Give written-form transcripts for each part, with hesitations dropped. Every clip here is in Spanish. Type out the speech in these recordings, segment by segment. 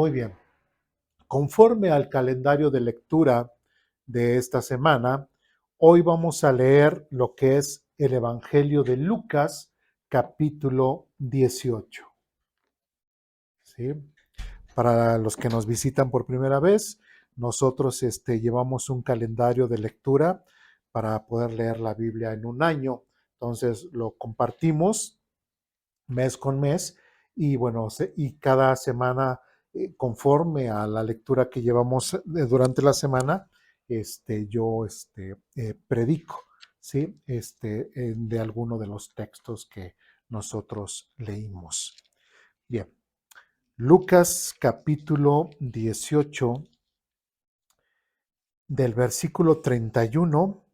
Muy bien. Conforme al calendario de lectura de esta semana, hoy vamos a leer lo que es el Evangelio de Lucas, capítulo 18. ¿Sí? Para los que nos visitan por primera vez, nosotros llevamos un calendario de lectura para poder leer la Biblia en un año. Entonces lo compartimos mes con mes y bueno, y cada semana, conforme a la lectura que llevamos durante la semana, yo predico, ¿sí? De alguno de los textos que nosotros leímos. Bien, Lucas capítulo 18, del versículo 31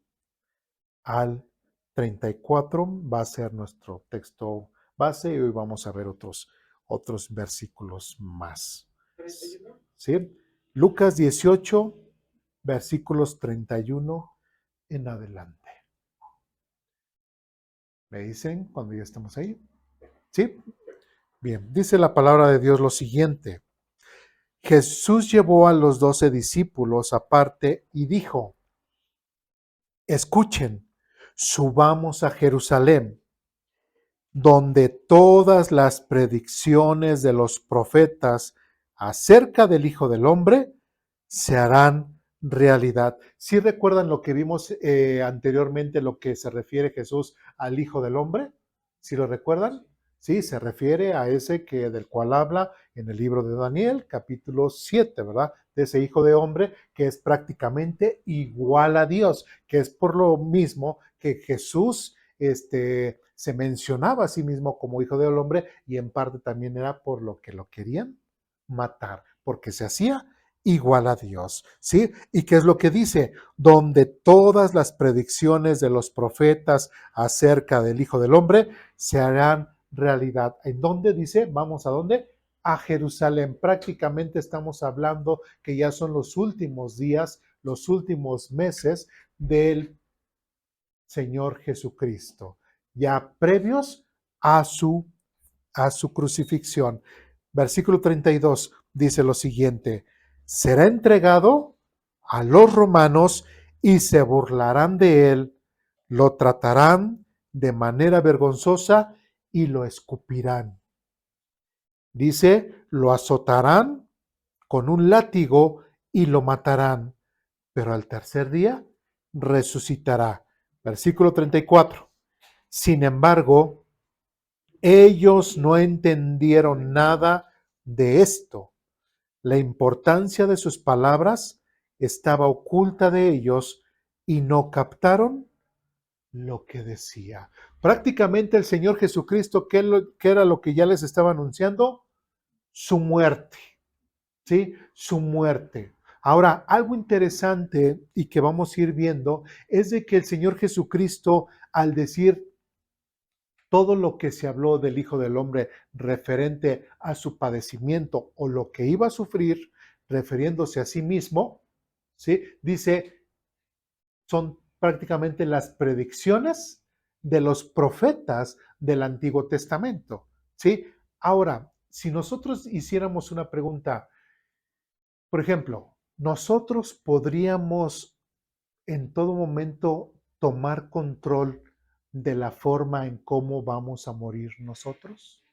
al 34 va a ser nuestro texto base y hoy vamos a ver otros versículos más. ¿Sí? Lucas 18, versículos 31 en adelante. ¿Me dicen cuando ya estamos ahí? ¿Sí? Bien, dice la palabra de Dios lo siguiente. Jesús llevó a los 12 discípulos aparte y dijo, escuchen, subamos a Jerusalén, donde todas las predicciones de los profetas acerca del Hijo del Hombre se harán realidad. ¿Sí recuerdan lo que vimos anteriormente, lo que se refiere Jesús al Hijo del Hombre? ¿Sí lo recuerdan? Sí, se refiere a ese del cual habla en el libro de Daniel, capítulo 7, ¿verdad? De ese Hijo de Hombre que es prácticamente igual a Dios, que es por lo mismo que Jesús se mencionaba a sí mismo como Hijo del Hombre y en parte también era por lo que lo querían matar, porque se hacía igual a Dios, ¿sí? ¿Y qué es lo que dice? Donde todas las predicciones de los profetas acerca del Hijo del Hombre se harán realidad. ¿En dónde dice? ¿Vamos a dónde? A Jerusalén. Prácticamente estamos hablando que ya son los últimos días, los últimos meses del Señor Jesucristo, ya previos a su crucifixión. Versículo 32 dice lo siguiente, será entregado a los romanos y se burlarán de él, lo tratarán de manera vergonzosa y lo escupirán. Dice, lo azotarán con un látigo y lo matarán, pero al tercer día resucitará. Versículo 34. Sin embargo, ellos no entendieron nada de esto. La importancia de sus palabras estaba oculta de ellos y no captaron lo que decía. Prácticamente el Señor Jesucristo, ¿qué era lo que ya les estaba anunciando? Su muerte, ¿sí? Su muerte. Ahora, algo interesante y que vamos a ir viendo es de que el Señor Jesucristo, al decir todo lo que se habló del Hijo del Hombre referente a su padecimiento o lo que iba a sufrir, refiriéndose a sí mismo, ¿sí? Dice, son prácticamente las predicciones de los profetas del Antiguo Testamento, ¿sí? Ahora, si nosotros hiciéramos una pregunta, por ejemplo, nosotros podríamos en todo momento tomar control de la forma en cómo vamos a morir nosotros,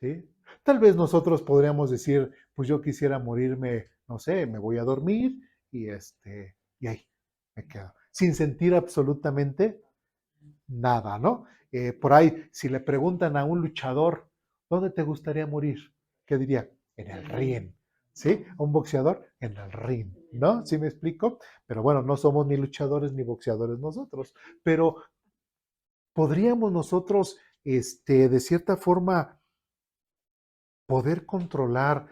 ¿sí? Tal vez nosotros podríamos decir, pues yo quisiera morirme, no sé, me voy a dormir y ahí me quedo, sin sentir absolutamente nada, ¿no? Por ahí, si le preguntan a un luchador, ¿dónde te gustaría morir? ¿Qué diría? En el ring, ¿sí? A un boxeador en el ring, ¿no? ¿Sí me explico? Pero bueno, no somos ni luchadores ni boxeadores nosotros, pero podríamos nosotros, de cierta forma, poder controlar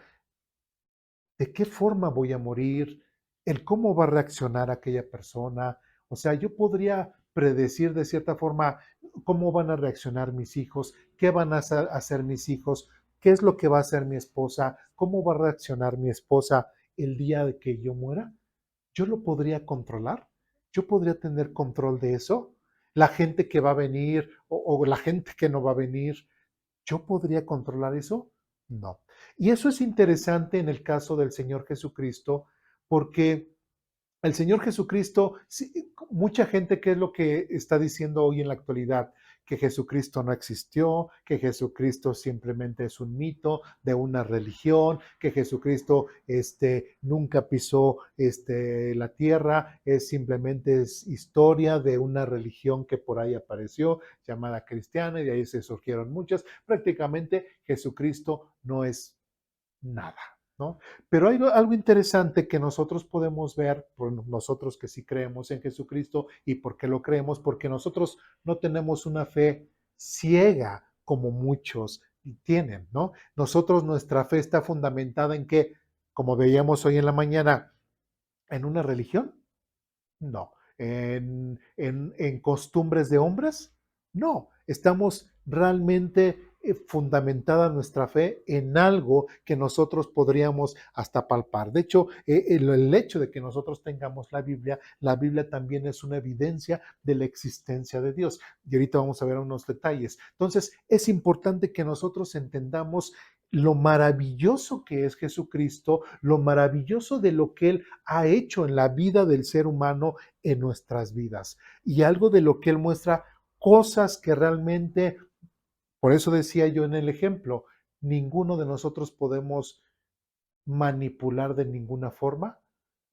de qué forma voy a morir, el cómo va a reaccionar aquella persona. O sea, yo podría predecir de cierta forma cómo van a reaccionar mis hijos, qué van a hacer mis hijos, qué es lo que va a hacer mi esposa, cómo va a reaccionar mi esposa el día de que yo muera. Yo lo podría controlar, yo podría tener control de eso. La gente que va a venir o la gente que no va a venir, ¿yo podría controlar eso? No. Y eso es interesante en el caso del Señor Jesucristo, porque el Señor Jesucristo, sí, mucha gente, ¿qué es lo que está diciendo hoy en la actualidad? Que Jesucristo no existió, que Jesucristo simplemente es un mito de una religión, que Jesucristo nunca pisó la tierra, es simplemente es historia de una religión que por ahí apareció, llamada cristiana, y de ahí se surgieron muchas. Prácticamente Jesucristo no es nada, ¿no? Pero hay algo interesante que nosotros podemos ver, por nosotros que sí creemos en Jesucristo. ¿Y por qué lo creemos? Porque nosotros no tenemos una fe ciega como muchos tienen, ¿no? Nosotros, nuestra fe está fundamentada en que, como veíamos hoy en la mañana, en una religión, no. En costumbres de hombres, no. Estamos realmente fundamentada nuestra fe en algo que nosotros podríamos hasta palpar. De hecho, el hecho de que nosotros tengamos la Biblia también es una evidencia de la existencia de Dios. Y ahorita vamos a ver unos detalles. Entonces, es importante que nosotros entendamos lo maravilloso que es Jesucristo, lo maravilloso de lo que Él ha hecho en la vida del ser humano, en nuestras vidas. Y algo de lo que Él muestra, cosas que realmente, por eso decía yo en el ejemplo, ninguno de nosotros podemos manipular de ninguna forma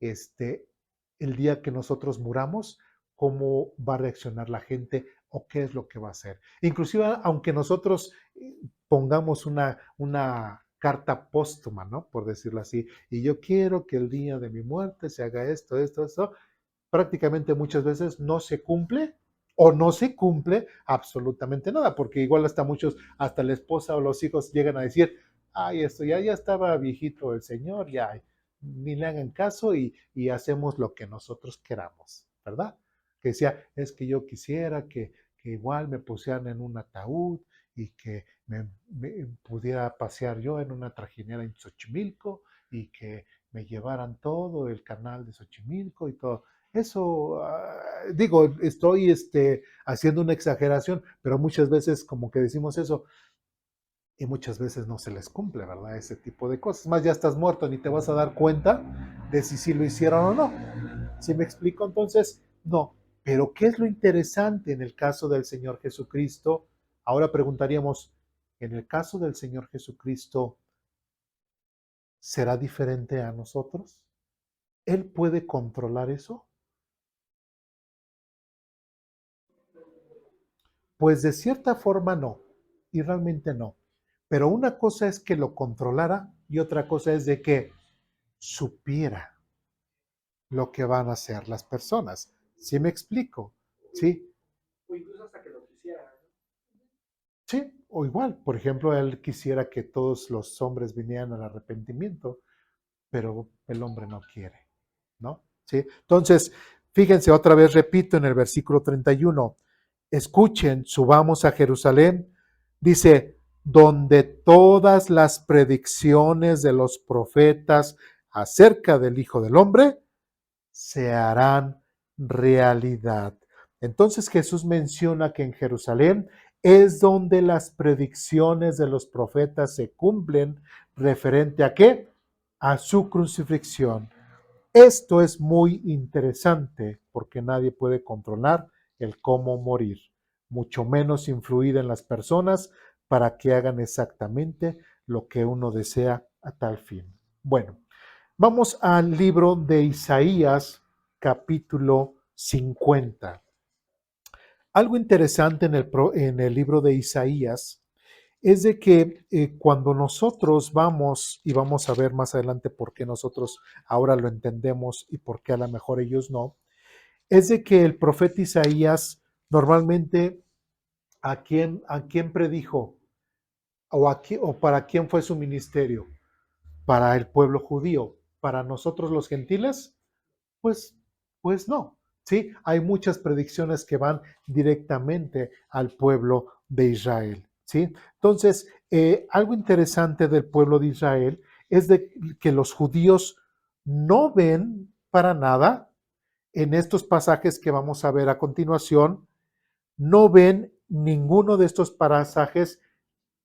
el día que nosotros muramos, cómo va a reaccionar la gente o qué es lo que va a hacer. Inclusive, aunque nosotros pongamos una carta póstuma, ¿no? Por decirlo así, y yo quiero que el día de mi muerte se haga esto, prácticamente muchas veces no se cumple o no se cumple absolutamente nada, porque igual hasta muchos, hasta la esposa o los hijos llegan a decir, ay, esto ya estaba viejito el señor, ya ni le hagan caso y hacemos lo que nosotros queramos, ¿verdad? Que decía, es que yo quisiera que igual me pusieran en un ataúd y que me pudiera pasear yo en una trajinera en Xochimilco y que me llevaran todo el canal de Xochimilco y todo. Eso, digo, estoy haciendo una exageración, pero muchas veces como que decimos eso y muchas veces no se les cumple, ¿verdad? Ese tipo de cosas. Más ya estás muerto, ni te vas a dar cuenta de si sí lo hicieron o no. ¿Sí me explico? Entonces, no. Pero ¿qué es lo interesante en el caso del Señor Jesucristo? Ahora preguntaríamos, en el caso del Señor Jesucristo, ¿será diferente a nosotros? ¿Él puede controlar eso? Pues de cierta forma no, y realmente no. Pero una cosa es que lo controlara y otra cosa es de que supiera lo que van a hacer las personas. ¿Sí me explico? ¿Sí? O incluso hasta que lo quisiera. Sí, o igual, por ejemplo, él quisiera que todos los hombres vinieran al arrepentimiento, pero el hombre no quiere, ¿no? ¿Sí? Entonces, fíjense, otra vez repito en el versículo 31, escuchen, subamos a Jerusalén, dice, donde todas las predicciones de los profetas acerca del Hijo del Hombre se harán realidad. Entonces Jesús menciona que en Jerusalén es donde las predicciones de los profetas se cumplen referente a qué? A su crucifixión. Esto es muy interesante porque nadie puede controlar el cómo morir, mucho menos influir en las personas para que hagan exactamente lo que uno desea a tal fin. Bueno, vamos al libro de Isaías, capítulo 50. Algo interesante en el libro de Isaías es de que cuando nosotros vamos, y vamos a ver más adelante por qué nosotros ahora lo entendemos y por qué a lo mejor ellos no, es de que el profeta Isaías normalmente a quién predijo o para quién fue su ministerio, para el pueblo judío, para nosotros los gentiles. Pues, pues no, ¿sí? Hay muchas predicciones que van directamente al pueblo de Israel, ¿sí? Entonces, algo interesante del pueblo de Israel es de que los judíos no ven para nada en estos pasajes que vamos a ver a continuación, no ven ninguno de estos pasajes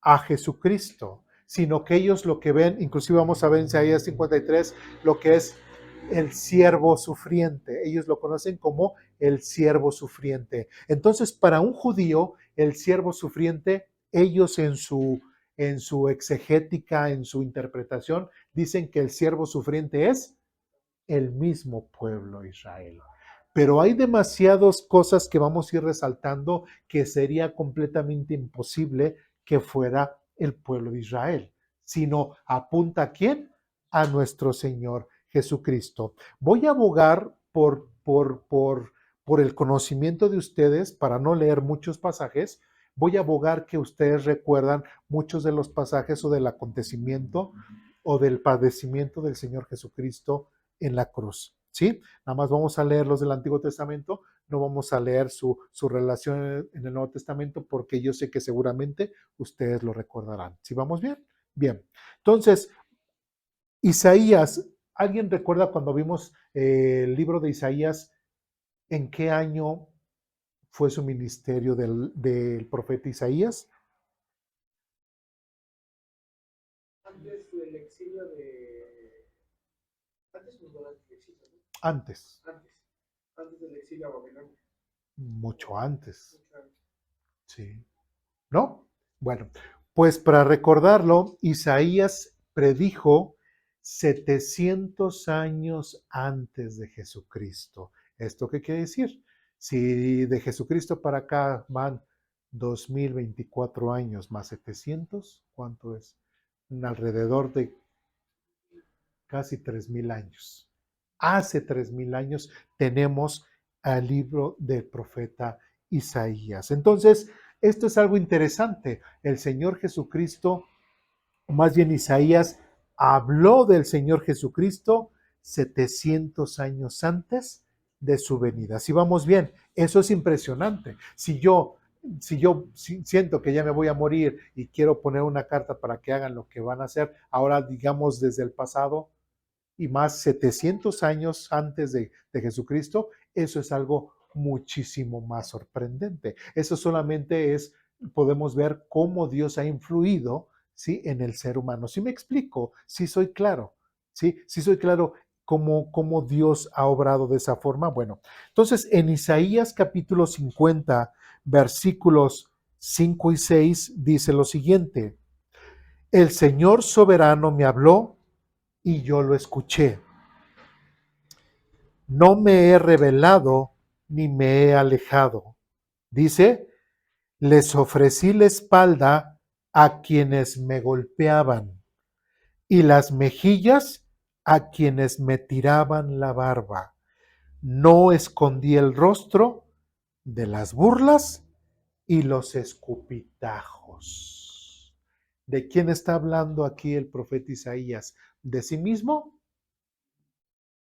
a Jesucristo, sino que ellos lo que ven, inclusive vamos a ver en Isaías 53, lo que es el siervo sufriente. Ellos lo conocen como el siervo sufriente. Entonces, para un judío, el siervo sufriente, ellos en su exegética, en su interpretación, dicen que el siervo sufriente es el mismo pueblo de Israel. Pero hay demasiadas cosas que vamos a ir resaltando que sería completamente imposible que fuera el pueblo de Israel, sino apunta a quién, a nuestro Señor Jesucristo. Voy a abogar por el conocimiento de ustedes para no leer muchos pasajes. Voy a abogar que ustedes recuerdan muchos de los pasajes o del acontecimiento o del padecimiento del Señor Jesucristo en la cruz. ¿Sí? Nada más vamos a leer los del Antiguo Testamento, no vamos a leer su relación en el Nuevo Testamento porque yo sé que seguramente ustedes lo recordarán. ¿Sí vamos bien? Bien. Entonces, Isaías, ¿alguien recuerda cuando vimos el libro de Isaías, en qué año fue su ministerio del profeta Isaías? Antes del exilio de. Antes o durante el exilio, ¿no? Antes, Antes del exilio a Babilonia. mucho antes, Mucho antes. ¿sí? ¿No? Bueno, pues para recordarlo, Isaías predijo 700 años antes de Jesucristo. ¿Esto qué quiere decir? Si de Jesucristo para acá van 2024 años más 700, ¿cuánto es? Alrededor de casi 3000 años. Hace 3000 años tenemos al libro del profeta Isaías. Entonces, esto es algo interesante. El Señor Jesucristo, o más bien Isaías, habló del Señor Jesucristo 700 años antes de su venida. Si vamos bien, eso es impresionante. Si siento que ya me voy a morir y quiero poner una carta para que hagan lo que van a hacer, ahora digamos desde el pasado, y más 700 años antes de Jesucristo, eso es algo muchísimo más sorprendente. Eso solamente es, podemos ver cómo Dios ha influido, ¿sí?, en el ser humano. ¿Sí me explico? Sí soy claro, ¿sí soy claro cómo Dios ha obrado de esa forma? Bueno, entonces en Isaías capítulo 50, versículos 5 y 6, dice lo siguiente: el Señor soberano me habló y yo lo escuché. No me he revelado ni me he alejado. Dice, les ofrecí la espalda a quienes me golpeaban y las mejillas a quienes me tiraban la barba. No escondí el rostro de las burlas y los escupitajos. ¿De quién está hablando aquí el profeta Isaías? ¿De sí mismo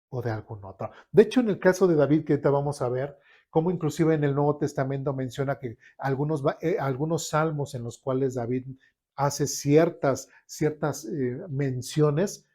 o de algún otro? De hecho, en el caso de David, que ahorita vamos a ver, como inclusive en el Nuevo Testamento menciona que algunos salmos en los cuales David hace ciertas menciones,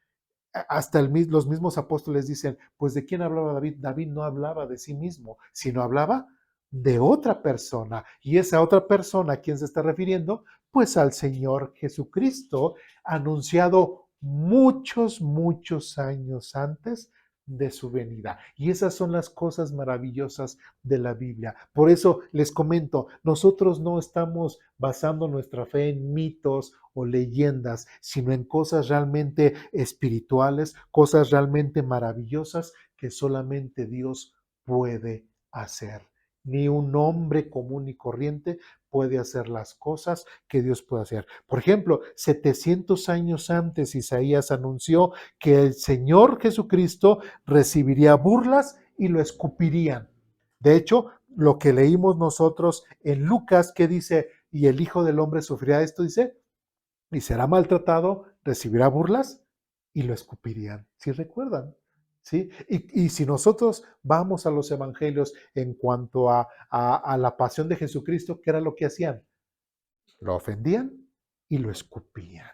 hasta los mismos apóstoles dicen, pues ¿de quién hablaba David? David no hablaba de sí mismo, sino hablaba de otra persona. Y esa otra persona, ¿a quién se está refiriendo? Pues al Señor Jesucristo, anunciado muchos años antes de su venida. Y esas son las cosas maravillosas de la Biblia. Por eso les comento, nosotros no estamos basando nuestra fe en mitos o leyendas, sino en cosas realmente espirituales, cosas realmente maravillosas que solamente Dios puede hacer. Ni un hombre común y corriente puede hacer las cosas que Dios puede hacer. Por ejemplo, 700 años antes Isaías anunció que el Señor Jesucristo recibiría burlas y lo escupirían. De hecho, lo que leímos nosotros en Lucas, que dice, y el Hijo del Hombre sufrirá esto, dice, y será maltratado, recibirá burlas y lo escupirían. ¿Sí recuerdan? ¿Sí? Y si nosotros vamos a los evangelios en cuanto a la pasión de Jesucristo, ¿qué era lo que hacían? Lo ofendían y lo escupían.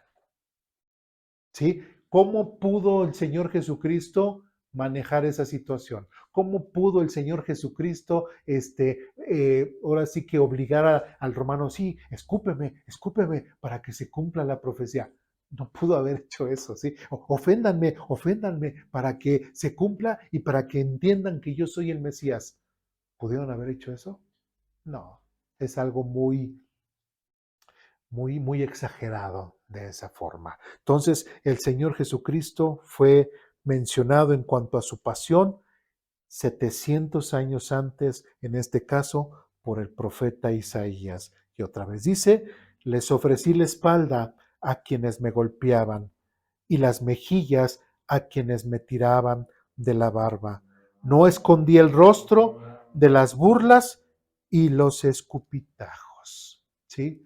¿Sí? ¿Cómo pudo el Señor Jesucristo manejar esa situación? ¿Cómo pudo el Señor Jesucristo, ahora sí que obligar al romano, sí, escúpeme para que se cumpla la profecía? No pudo haber hecho eso, ¿sí? Oféndanme, oféndanme para que se cumpla y para que entiendan que yo soy el Mesías. ¿Pudieron haber hecho eso? No, es algo muy exagerado de esa forma. Entonces, el Señor Jesucristo fue mencionado en cuanto a su pasión 700 años antes, en este caso, por el profeta Isaías. Y otra vez dice, les ofrecí la espalda a quienes me golpeaban y las mejillas a quienes me tiraban de la barba. No escondí el rostro de las burlas y los escupitajos. ¿Sí?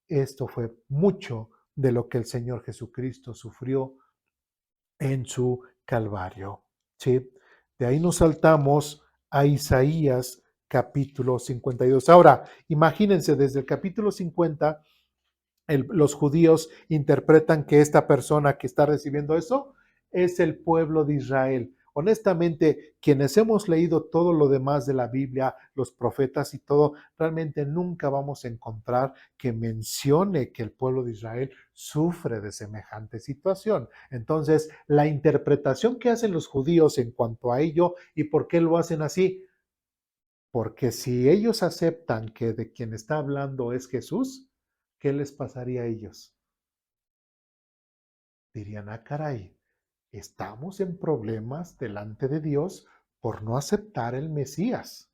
Esto fue mucho de lo que el Señor Jesucristo sufrió en su Calvario. ¿Sí? De ahí nos saltamos a Isaías capítulo 52. Ahora, imagínense, desde el capítulo 50, los judíos interpretan que esta persona que está recibiendo eso es el pueblo de Israel. Honestamente, quienes hemos leído todo lo demás de la Biblia, los profetas y todo, realmente nunca vamos a encontrar que mencione que el pueblo de Israel sufre de semejante situación. Entonces, la interpretación que hacen los judíos en cuanto a ello y por qué lo hacen así, porque si ellos aceptan que de quien está hablando es Jesús, ¿qué les pasaría a ellos? Dirían, ah, caray, estamos en problemas delante de Dios por no aceptar el Mesías.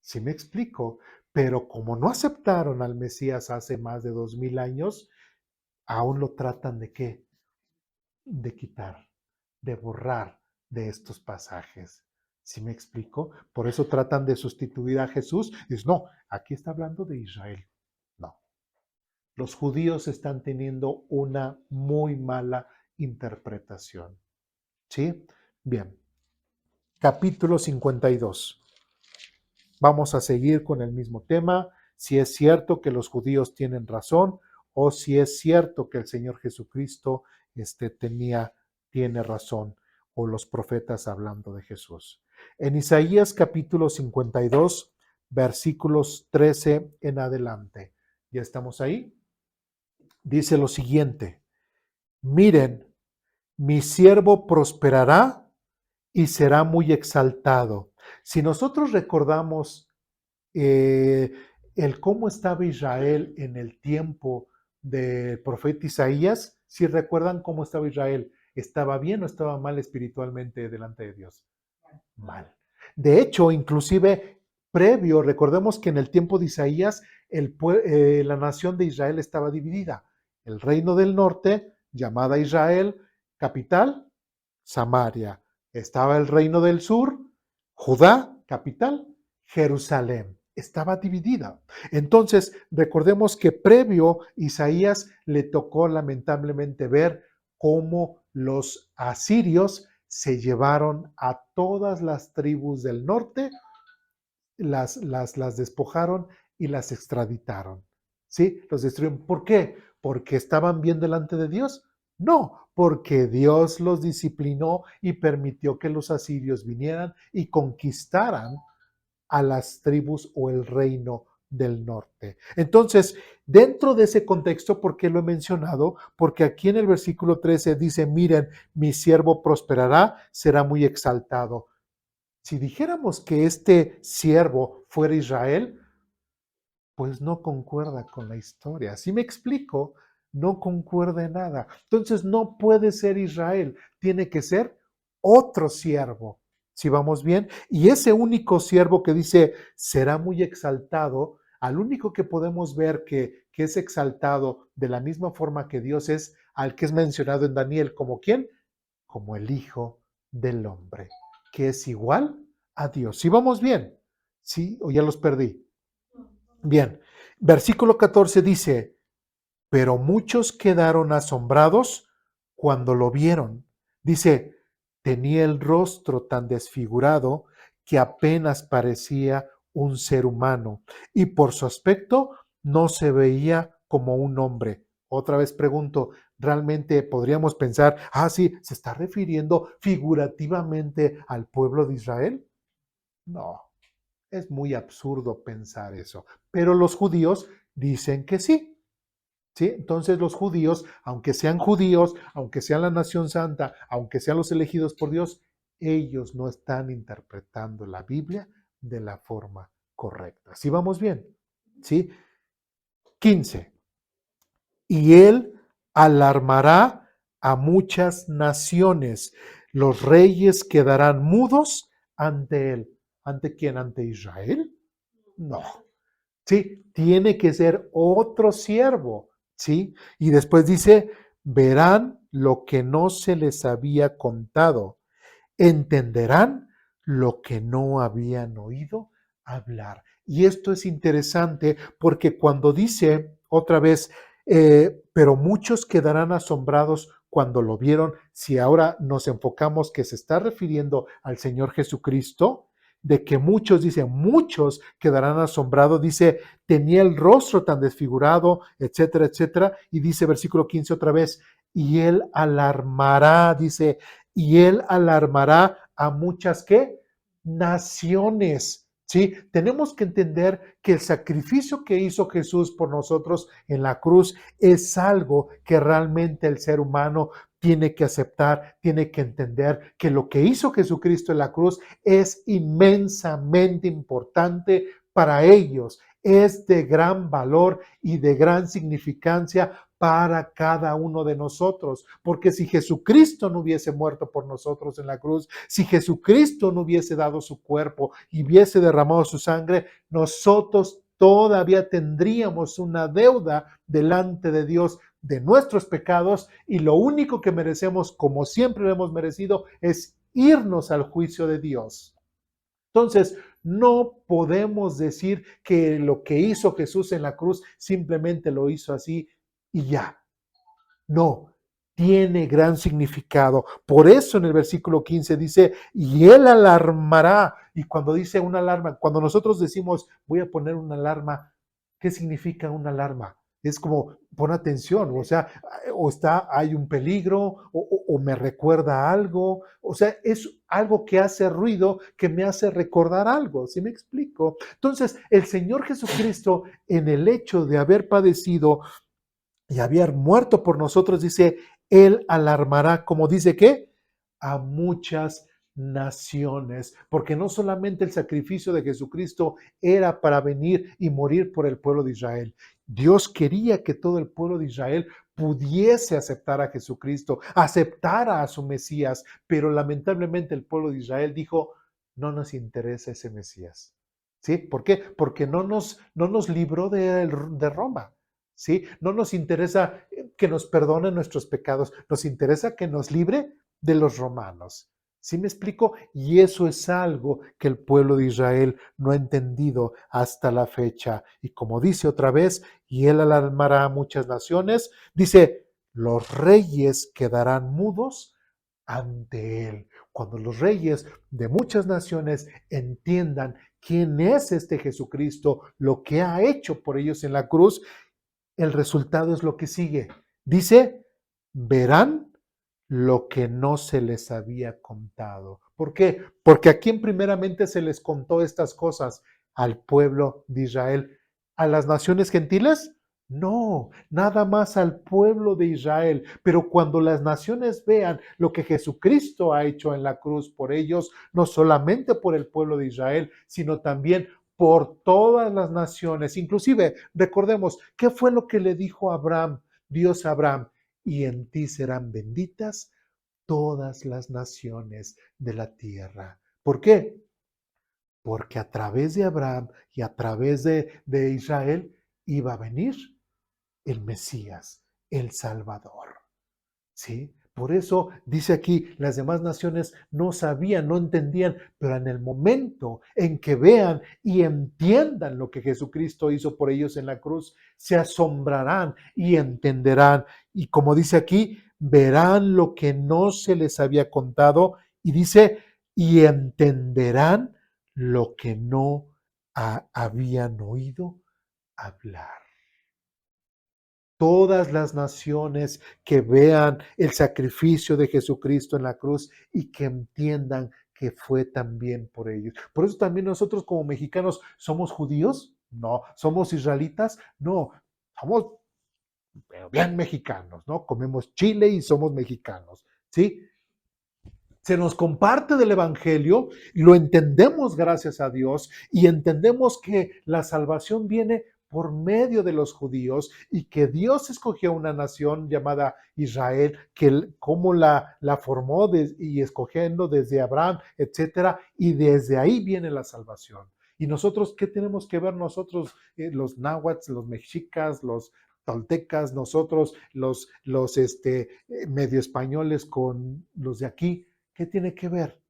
¿Sí me explico? Pero como no aceptaron al Mesías hace más de 2000 años, aún lo tratan de qué? De quitar, de borrar de estos pasajes. ¿Sí me explico? Por eso tratan de sustituir a Jesús. Dices, no, aquí está hablando de Israel. No, los judíos están teniendo una muy mala interpretación. ¿Sí? Bien. Capítulo 52. Vamos a seguir con el mismo tema, si es cierto que los judíos tienen razón o si es cierto que el Señor Jesucristo tiene razón, o los profetas hablando de Jesús. En Isaías capítulo 52, versículos 13 en adelante. ¿Ya estamos ahí? Dice lo siguiente: miren, mi siervo prosperará y será muy exaltado. Si nosotros recordamos eh, el cómo estaba Israel en el tiempo del profeta Isaías, si recuerdan cómo estaba Israel, ¿estaba bien o estaba mal espiritualmente delante de Dios? Mal. De hecho, inclusive previo, recordemos que en el tiempo de Isaías, la nación de Israel estaba dividida. El reino del norte, llamada Israel, capital, Samaria. Estaba el reino del sur, Judá, capital, Jerusalén. Estaba dividida. Entonces, recordemos que previo Isaías le tocó lamentablemente ver cómo los asirios se llevaron a todas las tribus del norte, las despojaron y las extraditaron. ¿Sí? Los destruyeron. ¿Por qué? ¿Porque estaban bien delante de Dios? No, porque Dios los disciplinó y permitió que los asirios vinieran y conquistaran a las tribus o el reino del norte. Entonces, dentro de ese contexto, ¿por qué lo he mencionado? Porque aquí en el versículo 13 dice, miren, mi siervo prosperará, será muy exaltado. Si dijéramos que este siervo fuera Israel, pues no concuerda con la historia. ¿Sí me explico? No concuerda en nada. Entonces no puede ser Israel, tiene que ser otro siervo. Si vamos bien, y ese único siervo que dice será muy exaltado, al único que podemos ver que es exaltado de la misma forma que Dios es, al que es mencionado en Daniel, ¿como quién? Como el Hijo del Hombre, que es igual a Dios. Si vamos bien, ¿sí? O ya los perdí. Bien, versículo 14 dice, pero muchos quedaron asombrados cuando lo vieron. Dice, tenía el rostro tan desfigurado que apenas parecía un ser humano y por su aspecto no se veía como un hombre. Otra vez pregunto, ¿realmente podríamos pensar, sí, se está refiriendo figurativamente al pueblo de Israel? No, es muy absurdo pensar eso, pero los judíos dicen que sí. ¿Sí? Entonces los judíos, aunque sean judíos, aunque sean la nación santa, aunque sean los elegidos por Dios, ellos no están interpretando la Biblia de la forma correcta. ¿Sí vamos bien? ¿Sí? 15. Y él alarmará a muchas naciones. Los reyes quedarán mudos ante él. ¿Ante quién? ¿Ante Israel? No. Sí, tiene que ser otro siervo, ¿sí? Y después dice, verán lo que no se les había contado, entenderán lo que no habían oído hablar. Y esto es interesante porque cuando dice otra vez, pero muchos quedarán asombrados cuando lo vieron, si ahora nos enfocamos que se está refiriendo al Señor Jesucristo, de que muchos, dice, muchos quedarán asombrados, dice, tenía el rostro tan desfigurado, etcétera, etcétera, y dice versículo 15 otra vez, y él alarmará, dice, y él alarmará a muchas, ¿qué? Naciones. ¿Sí? Tenemos que entender que el sacrificio que hizo Jesús por nosotros en la cruz es algo que realmente el ser humano tiene que aceptar, tiene que entender que lo que hizo Jesucristo en la cruz es inmensamente importante para ellos, es de gran valor y de gran significancia para cada uno de nosotros. Porque si Jesucristo no hubiese muerto por nosotros en la cruz, si Jesucristo no hubiese dado su cuerpo y hubiese derramado su sangre, nosotros todavía tendríamos una deuda delante de Dios de nuestros pecados y lo único que merecemos, como siempre lo hemos merecido, es irnos al juicio de Dios. Entonces, no podemos decir que lo que hizo Jesús en la cruz simplemente lo hizo así y ya. No, tiene gran significado. Por eso en el versículo 15 dice, y él alarmará. Y cuando dice una alarma, cuando nosotros decimos, voy a poner una alarma, ¿qué significa una alarma? Es como, pon atención, o sea, o hay un peligro, o me recuerda algo, o sea, es algo que hace ruido, que me hace recordar algo, ¿sí me explico? Entonces, el Señor Jesucristo, en el hecho de haber padecido y haber muerto por nosotros, dice, él alarmará, como dice que, a muchas naciones, porque no solamente el sacrificio de Jesucristo era para venir y morir por el pueblo de Israel. Dios quería que todo el pueblo de Israel pudiese aceptar a Jesucristo, aceptara a su Mesías, pero lamentablemente el pueblo de Israel dijo, no nos interesa ese Mesías. ¿Sí? ¿Por qué? Porque no nos libró de Roma. ¿Sí? No nos interesa que nos perdone nuestros pecados, nos interesa que nos libre de los romanos. ¿Sí me explico? Y eso es algo que el pueblo de Israel no ha entendido hasta la fecha. Y como dice otra vez, y él alarmará a muchas naciones, dice, los reyes quedarán mudos ante él. Cuando los reyes de muchas naciones entiendan quién es este Jesucristo, lo que ha hecho por ellos en la cruz, el resultado es lo que sigue. Dice, verán lo que no se les había contado. ¿Por qué? Porque a quién primeramente se les contó estas cosas, al pueblo de Israel. ¿A las naciones gentiles? No, nada más al pueblo de Israel. Pero cuando las naciones vean lo que Jesucristo ha hecho en la cruz por ellos, no solamente por el pueblo de Israel, sino también por todas las naciones. Inclusive, recordemos, ¿qué fue lo que le dijo a Abraham, Dios a Abraham? Y en ti serán benditas todas las naciones de la tierra. ¿Por qué? Porque a través de Abraham y a través de Israel iba a venir el Mesías, el Salvador. ¿Sí? Por eso dice aquí, las demás naciones no sabían, no entendían, pero en el momento en que vean y entiendan lo que Jesucristo hizo por ellos en la cruz, se asombrarán y entenderán. Y como dice aquí, verán lo que no se les había contado y dice, y entenderán lo que no habían oído hablar. Todas las naciones que vean el sacrificio de Jesucristo en la cruz y que entiendan que fue también por ellos. Por eso también nosotros como mexicanos somos judíos, no, somos israelitas, no, somos pero bien mexicanos, ¿no? Comemos chile y somos mexicanos, ¿sí? Se nos comparte del Evangelio, lo entendemos gracias a Dios y entendemos que la salvación viene por medio de los judíos y que Dios escogió una nación llamada Israel, que cómo la formó y escogiendo desde Abraham, etcétera, y desde ahí viene la salvación. ¿Y nosotros qué tenemos que ver nosotros, los náhuatl, los mexicas, los toltecas, nosotros, medio españoles con los de aquí? ¿Qué tiene que ver?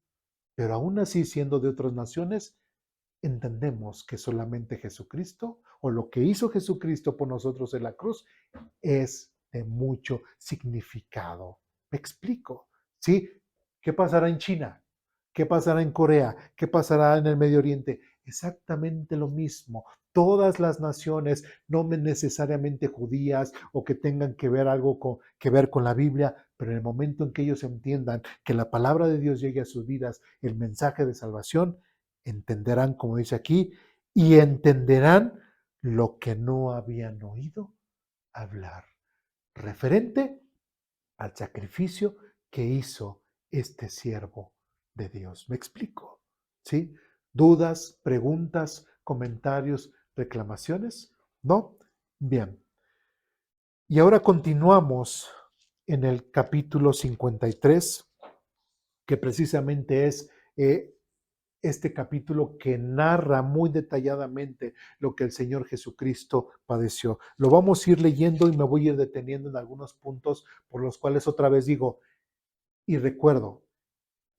Pero aún así, siendo de otras naciones, entendemos que solamente Jesucristo o lo que hizo Jesucristo por nosotros en la cruz es de mucho significado. ¿Me explico? ¿Sí? ¿Qué pasará en China? ¿Qué pasará en Corea? ¿Qué pasará en el Medio Oriente? Exactamente lo mismo. Todas las naciones, no necesariamente judías o que tengan que ver algo que ver con la Biblia, pero en el momento en que ellos entiendan que la palabra de Dios llegue a sus vidas, el mensaje de salvación, entenderán, como dice aquí, y entenderán lo que no habían oído hablar, referente al sacrificio que hizo este siervo de Dios. ¿Me explico? ¿Sí? ¿Dudas, preguntas, comentarios, reclamaciones? ¿No? Bien. Y ahora continuamos en el capítulo 53, que precisamente es este capítulo que narra muy detalladamente lo que el Señor Jesucristo padeció. Lo vamos a ir leyendo y me voy a ir deteniendo en algunos puntos por los cuales otra vez digo, y recuerdo,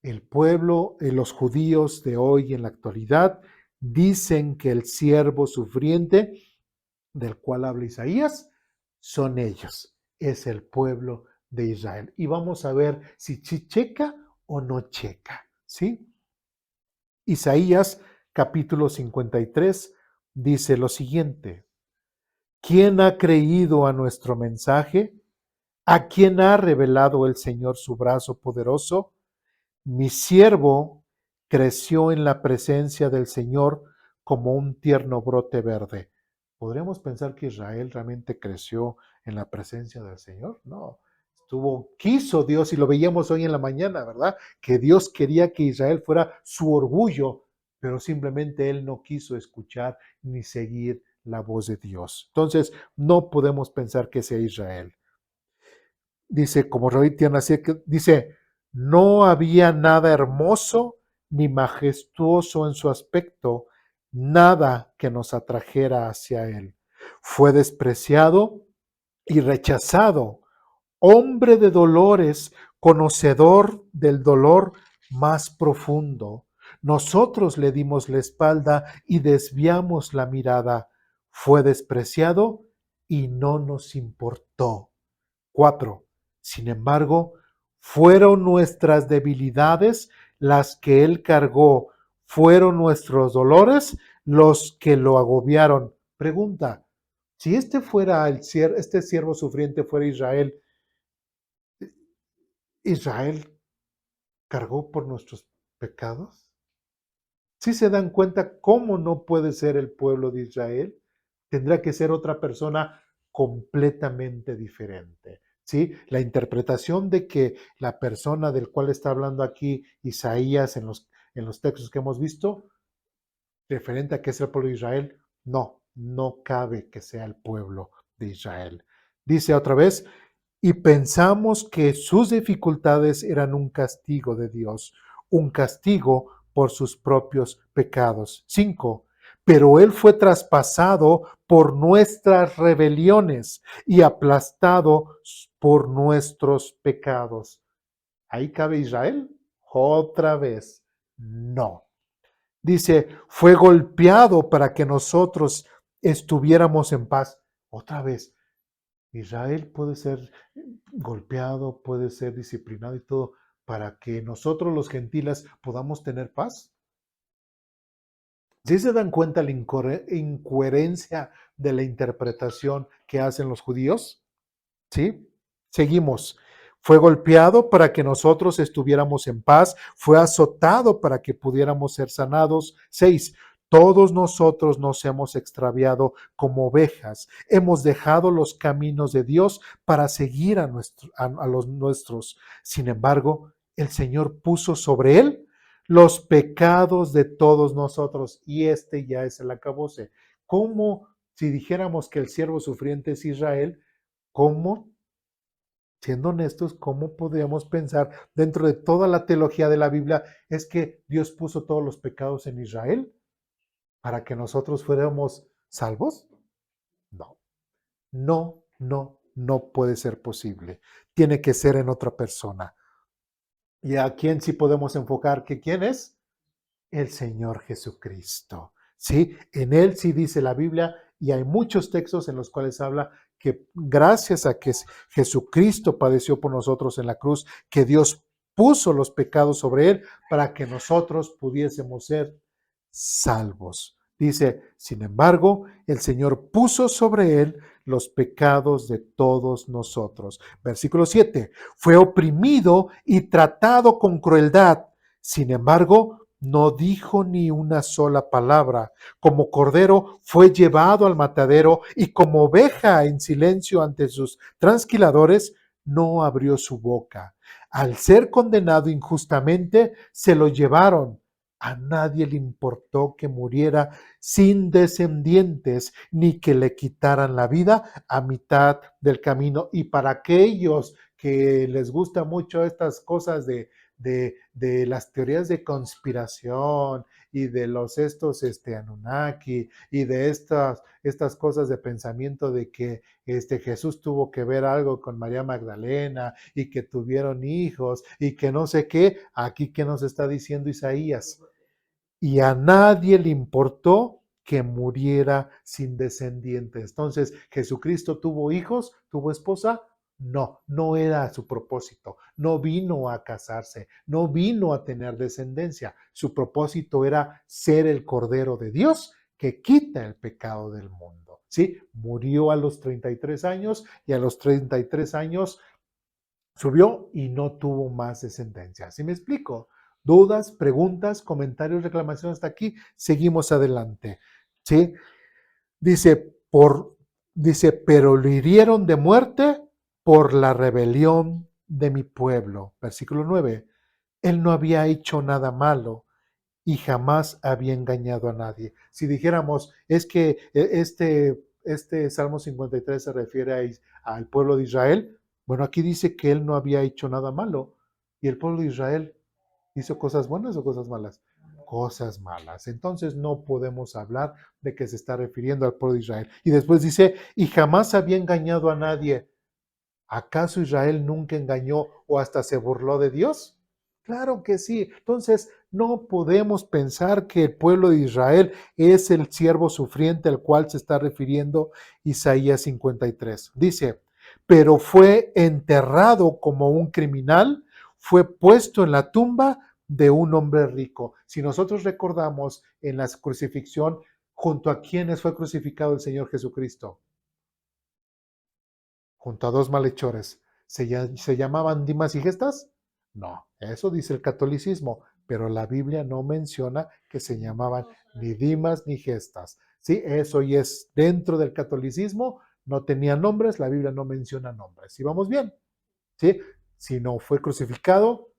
el pueblo, los judíos de hoy en la actualidad, dicen que el siervo sufriente del cual habla Isaías son ellos, es el pueblo de Israel. Y vamos a ver si checa o no checa, ¿sí? Isaías capítulo 53 dice lo siguiente: ¿Quién ha creído a nuestro mensaje? ¿A quién ha revelado el Señor su brazo poderoso? Mi siervo creció en la presencia del Señor como un tierno brote verde. ¿Podríamos pensar que Israel realmente creció en la presencia del Señor? No. Quiso Dios, y lo veíamos hoy en la mañana, ¿verdad? Que Dios quería que Israel fuera su orgullo, pero simplemente él no quiso escuchar ni seguir la voz de Dios. Entonces, no podemos pensar que sea Israel. Dice, como Roy Tiana, dice, no había nada hermoso ni majestuoso en su aspecto, nada que nos atrajera hacia él. Fue despreciado y rechazado, hombre de dolores, conocedor del dolor más profundo. Nosotros le dimos la espalda y desviamos la mirada. Fue despreciado y no nos importó. 4. Sin embargo, fueron nuestras debilidades las que él cargó, fueron nuestros dolores los que lo agobiaron. Pregunta, si este siervo sufriente fuera Israel, ¿Israel cargó por nuestros pecados? ¿Sí se dan cuenta cómo no puede ser el pueblo de Israel? Tendrá que ser otra persona completamente diferente. ¿Sí? La interpretación de que la persona del cual está hablando aquí Isaías en los textos que hemos visto, referente a que es el pueblo de Israel, no cabe que sea el pueblo de Israel. Dice otra vez, y pensamos que sus dificultades eran un castigo de Dios, un castigo por sus propios pecados. 5. Pero él fue traspasado por nuestras rebeliones y aplastado por nuestros pecados. ¿Ahí cabe Israel? Otra vez, no. Dice, fue golpeado para que nosotros estuviéramos en paz. Otra vez, Israel puede ser golpeado, puede ser disciplinado y todo, para que nosotros los gentiles podamos tener paz. ¿Sí se dan cuenta la incoherencia de la interpretación que hacen los judíos? ¿Sí? Seguimos. Fue golpeado para que nosotros estuviéramos en paz, fue azotado para que pudiéramos ser sanados. 6. Todos nosotros nos hemos extraviado como ovejas, hemos dejado los caminos de Dios para seguir a los nuestros. Sin embargo, el Señor puso sobre él los pecados de todos nosotros y este ya es el acabose. ¿Cómo, si dijéramos que el siervo sufriente es Israel, cómo, siendo honestos, cómo podríamos pensar dentro de toda la teología de la Biblia es que Dios puso todos los pecados en Israel para que nosotros fuéramos salvos? No, no puede ser posible. Tiene que ser en otra persona. ¿Y a quién sí podemos enfocar? ¿Que quién es? El Señor Jesucristo. ¿Sí? En Él sí dice la Biblia y hay muchos textos en los cuales habla que gracias a que Jesucristo padeció por nosotros en la cruz, que Dios puso los pecados sobre Él para que nosotros pudiésemos ser salvos. Dice, sin embargo, el Señor puso sobre Él los pecados de todos nosotros. Versículo 7, fue oprimido y tratado con crueldad. Sin embargo, no dijo ni una sola palabra. Como cordero fue llevado al matadero y como oveja en silencio ante sus transquiladores, no abrió su boca. Al ser condenado injustamente, se lo llevaron. A nadie le importó que muriera sin descendientes, ni que le quitaran la vida a mitad del camino. Y para aquellos que les gusta mucho estas cosas de las teorías de conspiración y de los estos Anunnaki y de estas cosas de pensamiento de que Jesús tuvo que ver algo con María Magdalena y que tuvieron hijos y que no sé qué, aquí que nos está diciendo Isaías. Y a nadie le importó que muriera sin descendientes. Entonces, ¿Jesucristo tuvo hijos? ¿Tuvo esposa? No, no era su propósito. No vino a casarse, no vino a tener descendencia. Su propósito era ser el Cordero de Dios que quita el pecado del mundo. ¿Sí? Murió a los 33 años y a los 33 años subió y no tuvo más descendencia. ¿Sí me explico? ¿Dudas, preguntas, comentarios, reclamaciones hasta aquí? Seguimos adelante. ¿Sí? Dice, pero lo hirieron de muerte por la rebelión de mi pueblo. Versículo 9. Él no había hecho nada malo y jamás había engañado a nadie. Si dijéramos, es que este Salmo 53 se refiere al pueblo de Israel, bueno, aquí dice que él no había hecho nada malo. ¿Y el pueblo de Israel hizo cosas buenas o cosas malas? Cosas malas. Entonces no podemos hablar de que se está refiriendo al pueblo de Israel. Y después dice, y jamás había engañado a nadie. ¿Acaso Israel nunca engañó o hasta se burló de Dios? Claro que sí. Entonces, no podemos pensar que el pueblo de Israel es el siervo sufriente al cual se está refiriendo Isaías 53. Dice, pero fue enterrado como un criminal, fue puesto en la tumba de un hombre rico. Si nosotros recordamos en la crucifixión, junto a quienes fue crucificado el Señor Jesucristo, junto a dos malhechores, ¿se llamaban Dimas y Gestas? No, eso dice el catolicismo, pero la Biblia no menciona que se llamaban ni Dimas ni Gestas. Sí, eso y es dentro del catolicismo, no tenía nombres, la Biblia no menciona nombres. ¿Sí vamos bien? ¿Sí? Si no fue crucificado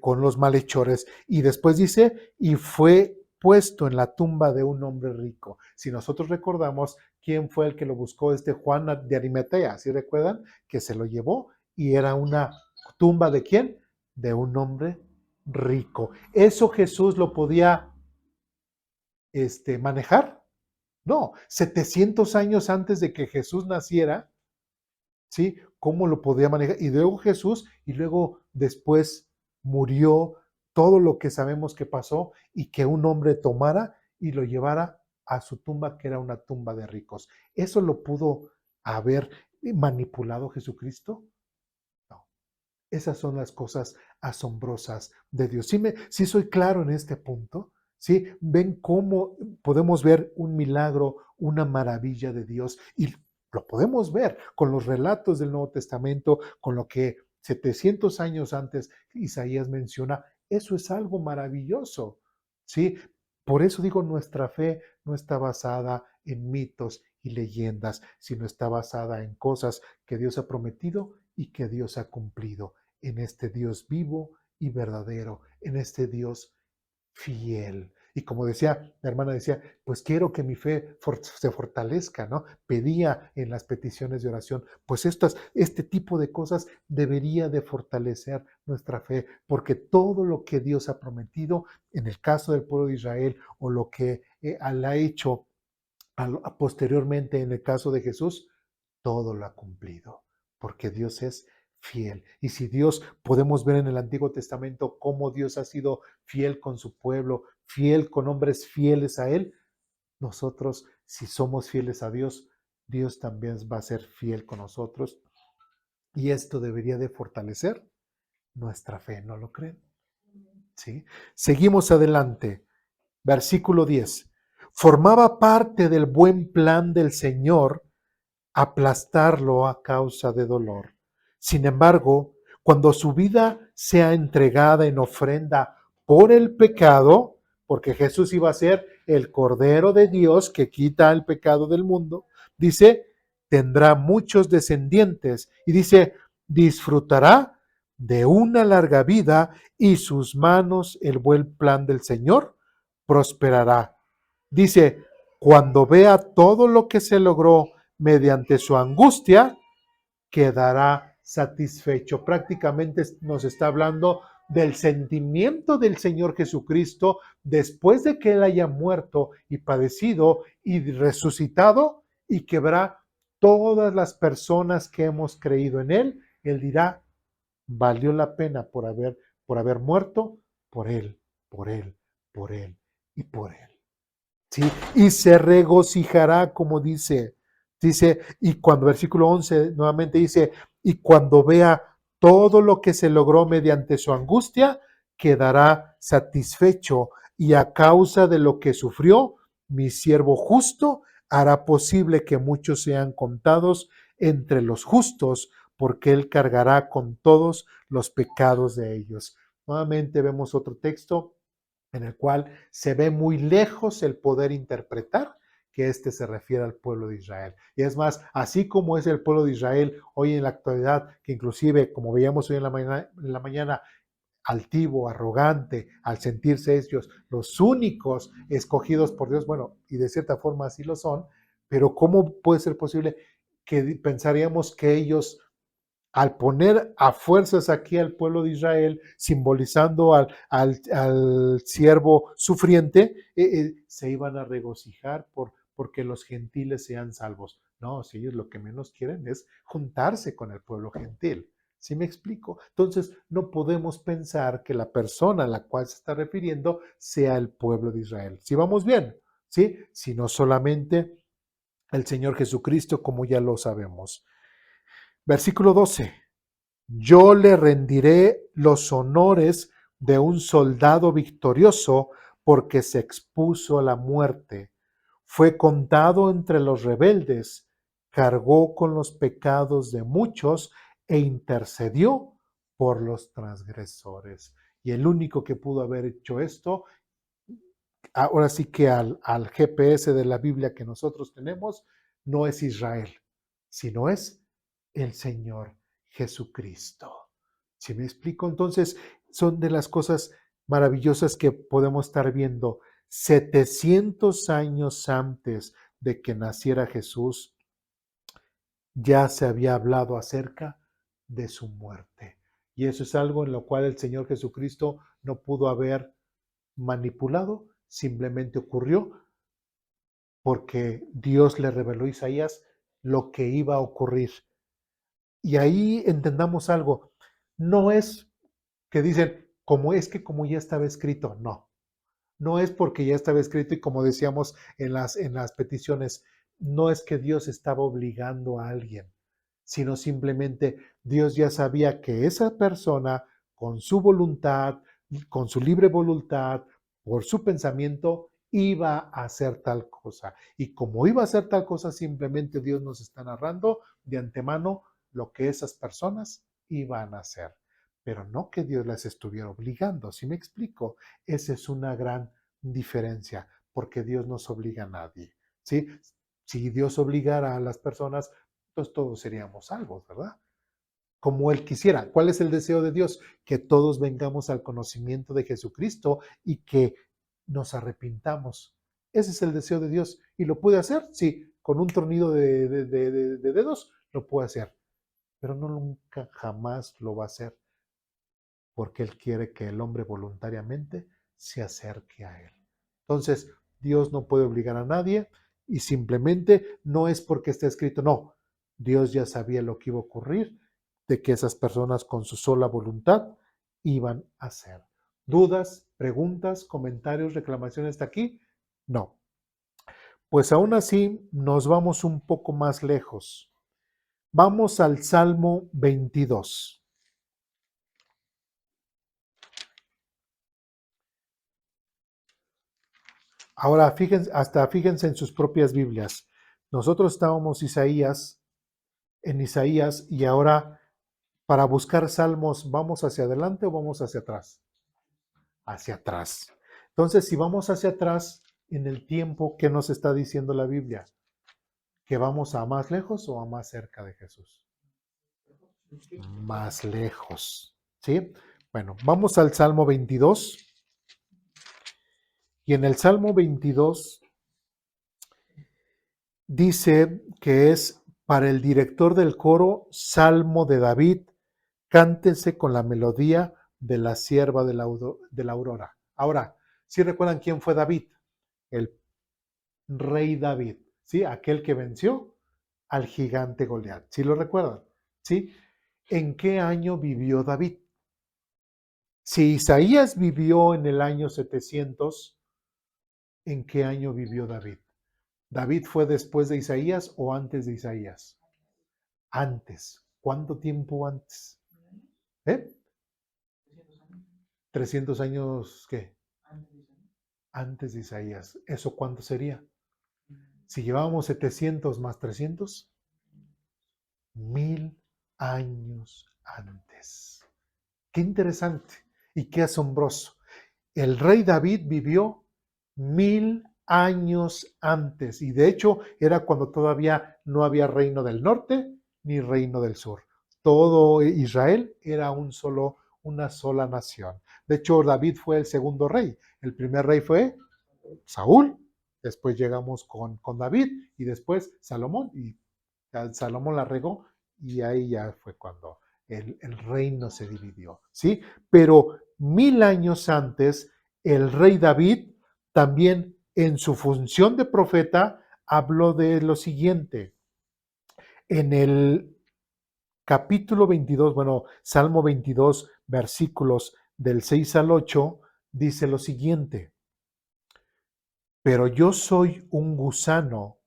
con los malhechores. Y después dice, y fue puesto en la tumba de un hombre rico. Si nosotros recordamos quién fue el que lo buscó, Juan de Arimatea, ¿sí recuerdan? Que se lo llevó y era una tumba de quién? De un hombre rico. ¿Eso Jesús lo podía manejar? No, 700 años antes de que Jesús naciera, ¿sí? ¿Cómo lo podía manejar? Y luego Jesús, y luego después murió todo lo que sabemos que pasó y que un hombre tomara y lo llevara a su tumba, que era una tumba de ricos. ¿Eso lo pudo haber manipulado Jesucristo? No. Esas son las cosas asombrosas de Dios. ¿Sí soy claro en este punto? ¿Sí? ¿Ven cómo podemos ver un milagro, una maravilla de Dios? Y lo podemos ver con los relatos del Nuevo Testamento, con lo que 700 años antes Isaías menciona. Eso es algo maravilloso. ¿Sí? Por eso digo, nuestra fe no está basada en mitos y leyendas, sino está basada en cosas que Dios ha prometido y que Dios ha cumplido, en este Dios vivo y verdadero, en este Dios fiel. Y como decía, la hermana decía, pues quiero que mi fe se fortalezca, ¿no? Pedía en las peticiones de oración, pues este tipo de cosas debería de fortalecer nuestra fe, porque todo lo que Dios ha prometido, en el caso del pueblo de Israel, o lo que ha hecho posteriormente en el caso de Jesús, todo lo ha cumplido, porque Dios es fiel. Y si Dios, podemos ver en el Antiguo Testamento cómo Dios ha sido fiel con su pueblo, fiel con hombres fieles a Él, nosotros, si somos fieles a Dios, Dios también va a ser fiel con nosotros. Y esto debería de fortalecer nuestra fe, ¿no lo creen? ¿Sí? Seguimos adelante. Versículo 10. Formaba parte del buen plan del Señor aplastarlo a causa de dolor. Sin embargo, cuando su vida sea entregada en ofrenda por el pecado, porque Jesús iba a ser el Cordero de Dios que quita el pecado del mundo, dice, tendrá muchos descendientes y dice, disfrutará de una larga vida y sus manos el buen plan del Señor prosperará. Dice, cuando vea todo lo que se logró mediante su angustia, quedará satisfecho. Prácticamente nos está hablando del sentimiento del Señor Jesucristo después de que Él haya muerto y padecido y resucitado, y que verá todas las personas que hemos creído en Él. Él dirá, valió la pena por haber muerto por Él, por Él, por Él y por Él. ¿Sí? Y se regocijará, como dice, y cuando versículo 11 nuevamente dice, y cuando vea todo lo que se logró mediante su angustia, quedará satisfecho, y a causa de lo que sufrió, mi siervo justo hará posible que muchos sean contados entre los justos, porque él cargará con todos los pecados de ellos. Nuevamente vemos otro texto en el cual se ve muy lejos el poder interpretar que este se refiere al pueblo de Israel. Y es más, así como es el pueblo de Israel hoy en la actualidad, que inclusive, como veíamos hoy en la mañana, altivo, arrogante, al sentirse ellos los únicos escogidos por Dios, bueno, y de cierta forma así lo son, pero ¿cómo puede ser posible que pensaríamos que ellos, al poner a fuerzas aquí al pueblo de Israel, simbolizando al siervo sufriente, se iban a regocijar porque los gentiles sean salvos? No, si ellos lo que menos quieren es juntarse con el pueblo gentil. ¿Sí me explico? Entonces, no podemos pensar que la persona a la cual se está refiriendo sea el pueblo de Israel. Si vamos bien, ¿sí? Sino solamente el Señor Jesucristo, como ya lo sabemos. Versículo 12. Yo le rendiré los honores de un soldado victorioso porque se expuso a la muerte. Fue contado entre los rebeldes, cargó con los pecados de muchos e intercedió por los transgresores. Y el único que pudo haber hecho esto, ahora sí que al GPS de la Biblia que nosotros tenemos, no es Israel, sino es el Señor Jesucristo. ¿Sí me explico? Entonces, son de las cosas maravillosas que podemos estar viendo. 700 años antes de que naciera Jesús, ya se había hablado acerca de su muerte. Y eso es algo en lo cual el Señor Jesucristo no pudo haber manipulado, simplemente ocurrió porque Dios le reveló a Isaías lo que iba a ocurrir. Y ahí entendamos algo, no es que dicen, como ya estaba escrito, no. No es porque ya estaba escrito y como decíamos en las peticiones, no es que Dios estaba obligando a alguien, sino simplemente Dios ya sabía que esa persona, con su voluntad, con su libre voluntad, por su pensamiento, iba a hacer tal cosa. Y como iba a hacer tal cosa, simplemente Dios nos está narrando de antemano lo que esas personas iban a hacer. Pero no que Dios las estuviera obligando, ¿sí me explico? Esa es una gran diferencia, porque Dios no se obliga a nadie, ¿sí? Si Dios obligara a las personas, pues todos seríamos salvos, ¿verdad? Como Él quisiera. ¿Cuál es el deseo de Dios? Que todos vengamos al conocimiento de Jesucristo y que nos arrepintamos. Ese es el deseo de Dios. ¿Y lo puede hacer? Sí, con un tornillo de dedos lo puede hacer, pero no nunca jamás lo va a hacer, porque Él quiere que el hombre voluntariamente se acerque a Él. Entonces, Dios no puede obligar a nadie y simplemente no es porque esté escrito, no. Dios ya sabía lo que iba a ocurrir, de que esas personas con su sola voluntad iban a hacer. ¿Dudas, preguntas, comentarios, reclamaciones hasta aquí? No. Pues aún así nos vamos un poco más lejos. Vamos al Salmo 22. Ahora, fíjense en sus propias Biblias. Nosotros estábamos en Isaías, y ahora para buscar salmos, ¿vamos hacia adelante o vamos hacia atrás? Hacia atrás. Entonces, si vamos hacia atrás en el tiempo, ¿qué nos está diciendo la Biblia? ¿Que vamos a más lejos o a más cerca de Jesús? Más lejos. ¿Sí? Bueno, vamos al Salmo 22. Y en el Salmo 22 dice que es para el director del coro, Salmo de David, cántese con la melodía de la sierva de la aurora. Ahora, ¿sí recuerdan quién fue David? El rey David, ¿sí? Aquel que venció al gigante Goliat. ¿Sí lo recuerdan? ¿Sí? ¿En qué año vivió David? Si Isaías vivió en el año 700, ¿en qué año vivió David? ¿David fue después de Isaías o antes de Isaías? Antes. ¿Cuánto tiempo antes? ¿Eh? 300 años, ¿qué? Antes de Isaías. ¿Eso cuánto sería? Si llevábamos 700 más 300, 1000 años antes. Qué interesante y qué asombroso. El rey David vivió 1000 años antes, y de hecho era cuando todavía no había reino del norte ni reino del sur. Todo Israel era una sola nación. De hecho, David fue el segundo rey. El primer rey fue Saúl, después llegamos con David y después Salomón, y Salomón la regó y ahí ya fue cuando el reino se dividió, ¿sí? Pero 1000 años antes, el rey David también en su función de profeta habló de lo siguiente. En el capítulo 22, bueno, Salmo 22, versículos del 6 al 8, dice lo siguiente: pero yo soy un gusano,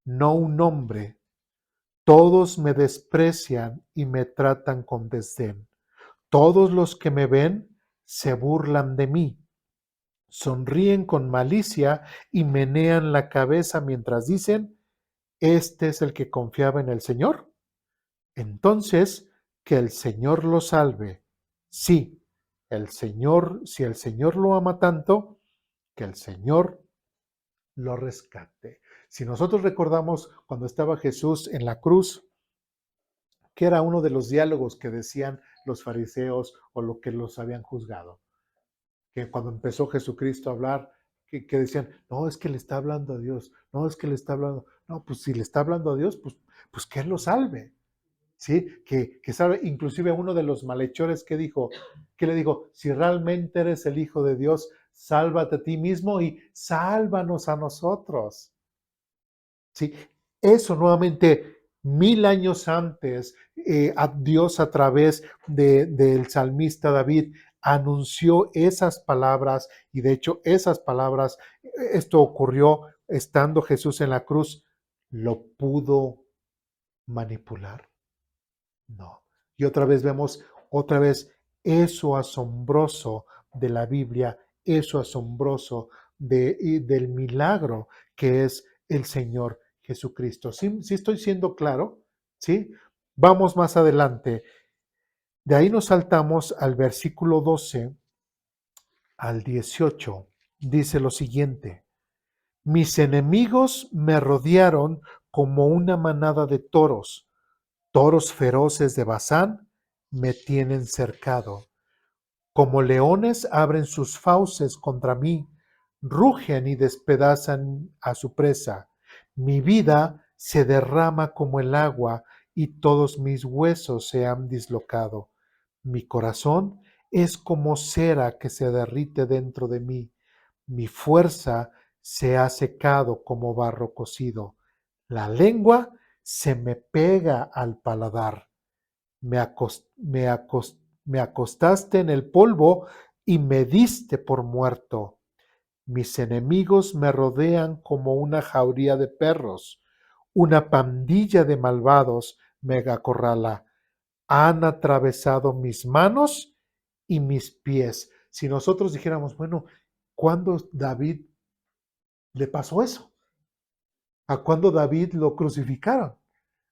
no un hombre. Todos me desprecian y me tratan con desdén. Todos los que me ven se burlan de mí. Sonríen con malicia y menean la cabeza mientras dicen, este es el que confiaba en el Señor. Entonces, que el Señor lo salve. Sí, si el Señor lo ama tanto, que el Señor lo rescate. Si nosotros recordamos cuando estaba Jesús en la cruz, que era uno de los diálogos que decían los fariseos o lo que los habían juzgado, que cuando empezó Jesucristo a hablar, que decían, no, es que le está hablando a Dios, no, es que le está hablando, no, pues si le está hablando a Dios, pues que Él lo salve, ¿sí? Que salve, inclusive uno de los malhechores que dijo, que le digo, si realmente eres el Hijo de Dios, sálvate a ti mismo y sálvanos a nosotros. ¿Sí? Eso nuevamente, 1000 años antes, Dios a través del salmista David anunció esas palabras, y de hecho esas palabras, esto ocurrió estando Jesús en la cruz. ¿Lo pudo manipular? No. Y otra vez vemos, otra vez, eso asombroso de la Biblia, eso asombroso del milagro que es el Señor Jesucristo. ¿Sí, sí estoy siendo claro? ¿Sí? Vamos más adelante. De ahí nos saltamos al versículo 12 al 18. dice lo siguiente: mis enemigos me rodearon como una manada de toros, toros feroces de Basán me tienen cercado. Como leones abren sus fauces contra mí, rugen y despedazan a su presa. Mi vida se derrama como el agua y todos mis huesos se han dislocado. Mi corazón es como cera que se derrite dentro de mí. Mi fuerza se ha secado como barro cocido. La lengua se me pega al paladar. Me, acos- me, acos- me acostaste en el polvo y me diste por muerto. Mis enemigos me rodean como una jauría de perros. Una pandilla de malvados me acorrala. Han atravesado mis manos y mis pies. Si nosotros dijéramos, bueno, ¿cuándo David le pasó eso? ¿A cuándo David lo crucificaron?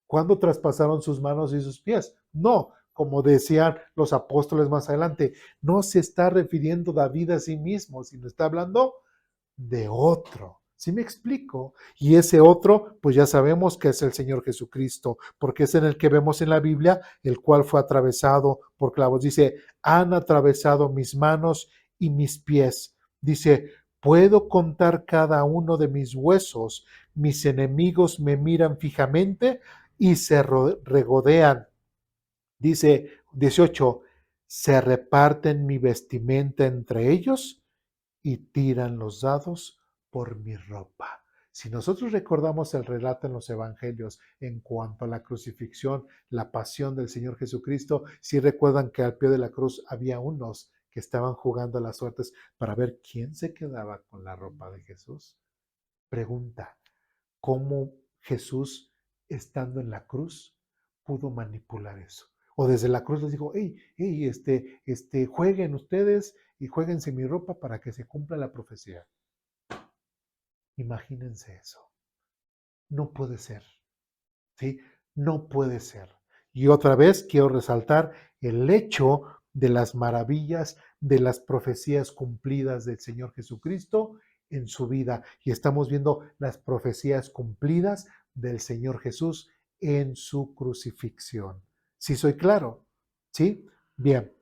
¿Cuándo traspasaron sus manos y sus pies? No, como decían los apóstoles más adelante, no se está refiriendo David a sí mismo, sino está hablando de otro. ¿Sí me explico? Y ese otro, pues ya sabemos que es el Señor Jesucristo, porque es en el que vemos en la Biblia, el cual fue atravesado por clavos. Dice, han atravesado mis manos y mis pies. Dice, puedo contar cada uno de mis huesos. Mis enemigos me miran fijamente y se regodean. Dice 18, se reparten mi vestimenta entre ellos y tiran los dados por mi ropa. Si nosotros recordamos el relato en los evangelios en cuanto a la crucifixión, la pasión del Señor Jesucristo, si recuerdan que al pie de la cruz había unos que estaban jugando a las suertes para ver quién se quedaba con la ropa de Jesús. Pregunta, ¿cómo Jesús, estando en la cruz, pudo manipular eso? O desde la cruz les dijo, hey, hey, jueguen ustedes y jueguense mi ropa para que se cumpla la profecía. Imagínense eso. No puede ser, ¿sí? No puede ser. Y otra vez quiero resaltar el hecho de las maravillas, de las profecías cumplidas del Señor Jesucristo en su vida. Y estamos viendo las profecías cumplidas del Señor Jesús en su crucifixión. ¿Sí soy claro? ¿Sí? Bien.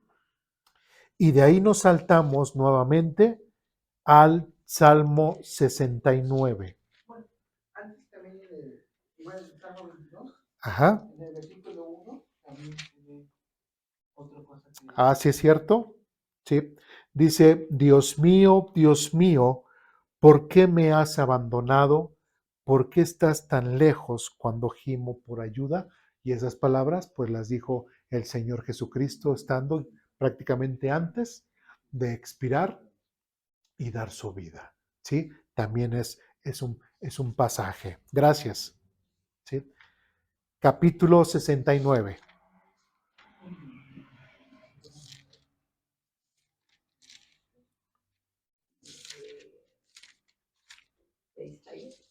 Y de ahí nos saltamos nuevamente al Salmo 69. Bueno, antes también igual en el Salmo 22, Ajá. en el versículo 1, también tiene otra cosa que... Ah, sí es cierto. Sí. Dice, Dios mío, ¿por qué me has abandonado? ¿Por qué estás tan lejos cuando gimo por ayuda? Y esas palabras, pues las dijo el Señor Jesucristo estando prácticamente antes de expirar y dar su vida. ¿Sí? También es un pasaje. Gracias. ¿Sí? Capítulo 69. De Isaías.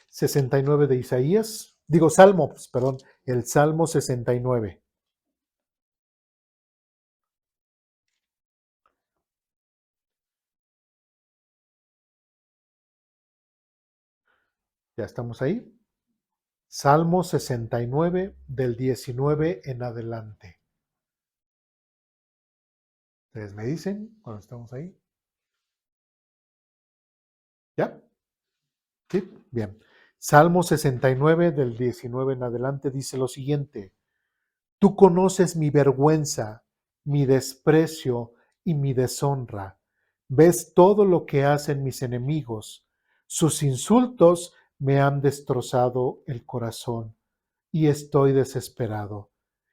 69 de Isaías. Digo, Salmos, perdón, el Salmo 69. ¿Ya estamos ahí? Salmo 69 del 19 en adelante. ¿Ustedes me dicen cuando estamos ahí? ¿Ya? Sí, bien. Salmo 69 del 19 en adelante dice lo siguiente. Tú conoces mi vergüenza, mi desprecio y mi deshonra. Ves todo lo que hacen mis enemigos. Sus insultos me han destrozado el corazón y estoy desesperado.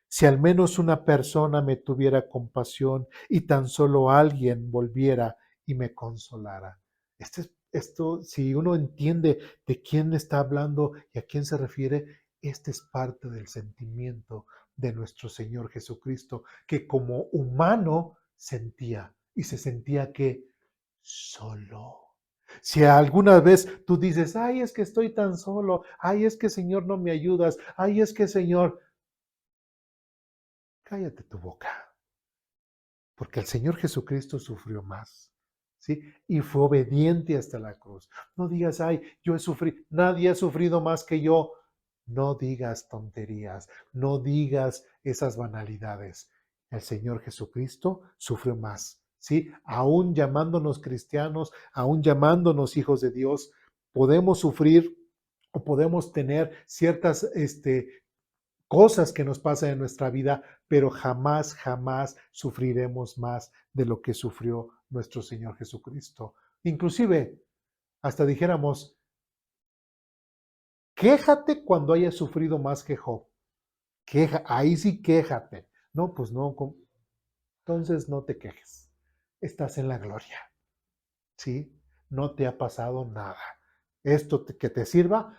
Si al menos una persona me tuviera compasión y tan solo alguien volviera y me consolara. Esto, si uno entiende de quién está hablando y a quién se refiere, este es parte del sentimiento de nuestro Señor Jesucristo, que como humano sentía y se sentía que solo. Si alguna vez tú dices, ay, es que estoy tan solo, ay, es que Señor no me ayudas, ay, es que Señor, cállate tu boca, porque el Señor Jesucristo sufrió más, ¿sí? Y fue obediente hasta la cruz. No digas, ay, yo he sufrido, nadie ha sufrido más que yo. No digas tonterías, no digas esas banalidades. El Señor Jesucristo sufrió más, ¿sí? Aún llamándonos cristianos, aún llamándonos hijos de Dios, podemos sufrir o podemos tener ciertas cosas que nos pasan en nuestra vida, pero jamás, jamás sufriremos más de lo que sufrió nuestro Señor Jesucristo. Inclusive, hasta dijéramos, quéjate cuando hayas sufrido más que Job. Ahí sí quéjate. No, pues no, entonces no te quejes. Estás en la gloria, ¿sí? No te ha pasado nada. Esto que te sirva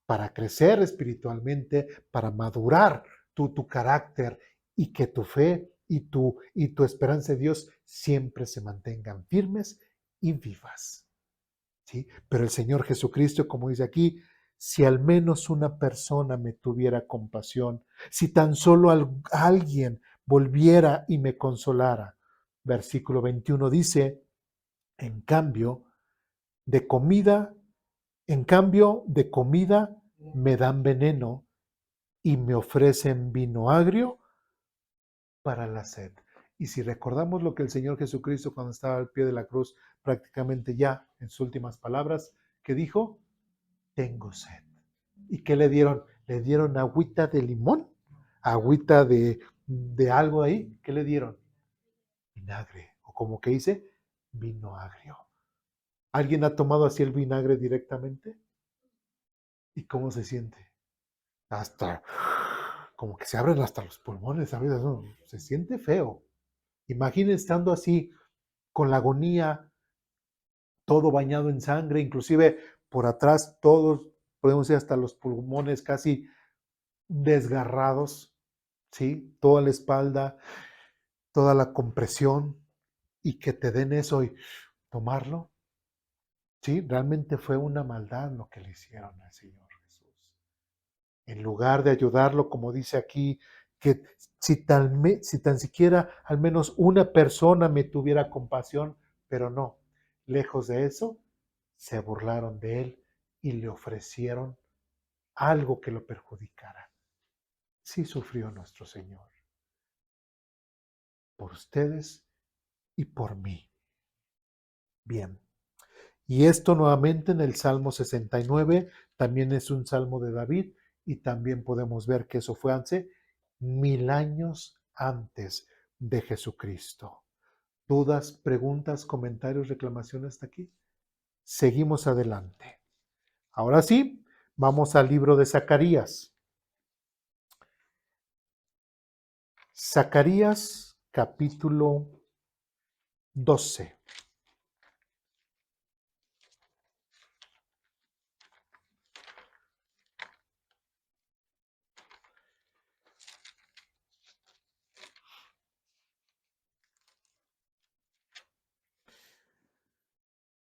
para crecer espiritualmente, para madurar tu carácter y que tu fe y tu esperanza en Dios siempre se mantengan firmes y vivas. ¿Sí? Pero el Señor Jesucristo, como dice aquí, si al menos una persona me tuviera compasión, si tan solo alguien volviera y me consolara. Versículo 21 dice, en cambio, de comida, en cambio de comida me dan veneno y me ofrecen vino agrio para la sed. Y si recordamos lo que el Señor Jesucristo cuando estaba al pie de la cruz, prácticamente ya en sus últimas palabras, que dijo, tengo sed. ¿Y qué le dieron? Le dieron agüita de limón, agüita de algo ahí. ¿Qué le dieron? Vinagre. O como que dice, vino agrio. ¿Alguien ha tomado así el vinagre directamente? ¿Y cómo se siente? Hasta como que se abren hasta los pulmones, ¿sabes? No, se siente feo. Imaginen estando así, con la agonía, todo bañado en sangre, inclusive por atrás, todos, podemos decir, hasta los pulmones casi desgarrados, ¿sí? Toda la espalda, toda la compresión, y que te den eso y tomarlo, ¿sí? Realmente fue una maldad lo que le hicieron al Señor Jesús. En lugar de ayudarlo, como dice aquí, que si tan siquiera al menos una persona me tuviera compasión, pero no, lejos de eso, se burlaron de él y le ofrecieron algo que lo perjudicara. Sí sufrió nuestro Señor, por ustedes y por mí. Bien, y esto nuevamente en el Salmo 69, también es un salmo de David, y también podemos ver que eso fue hace 1000 años antes de Jesucristo. ¿Dudas, preguntas, comentarios, reclamaciones hasta aquí? Seguimos adelante. Ahora sí, vamos al libro de Zacarías. Zacarías capítulo 12.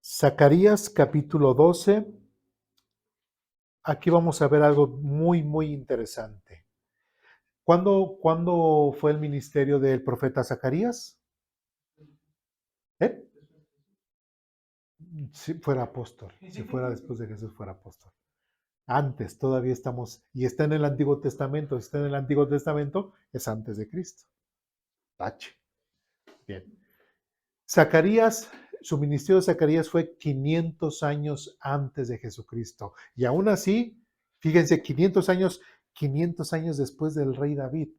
Zacarías capítulo 12. Aquí vamos a ver algo muy, muy interesante. ¿Cuándo fue el ministerio del profeta Zacarías? ¿Eh? Si fuera apóstol, si fuera después de Jesús, fuera apóstol. Antes, todavía estamos, y está en el Antiguo Testamento, está en el Antiguo Testamento, es antes de Cristo. Tache. Bien. Zacarías, su ministerio de Zacarías fue 500 años antes de Jesucristo. Y aún así, fíjense, 500 años después del rey David,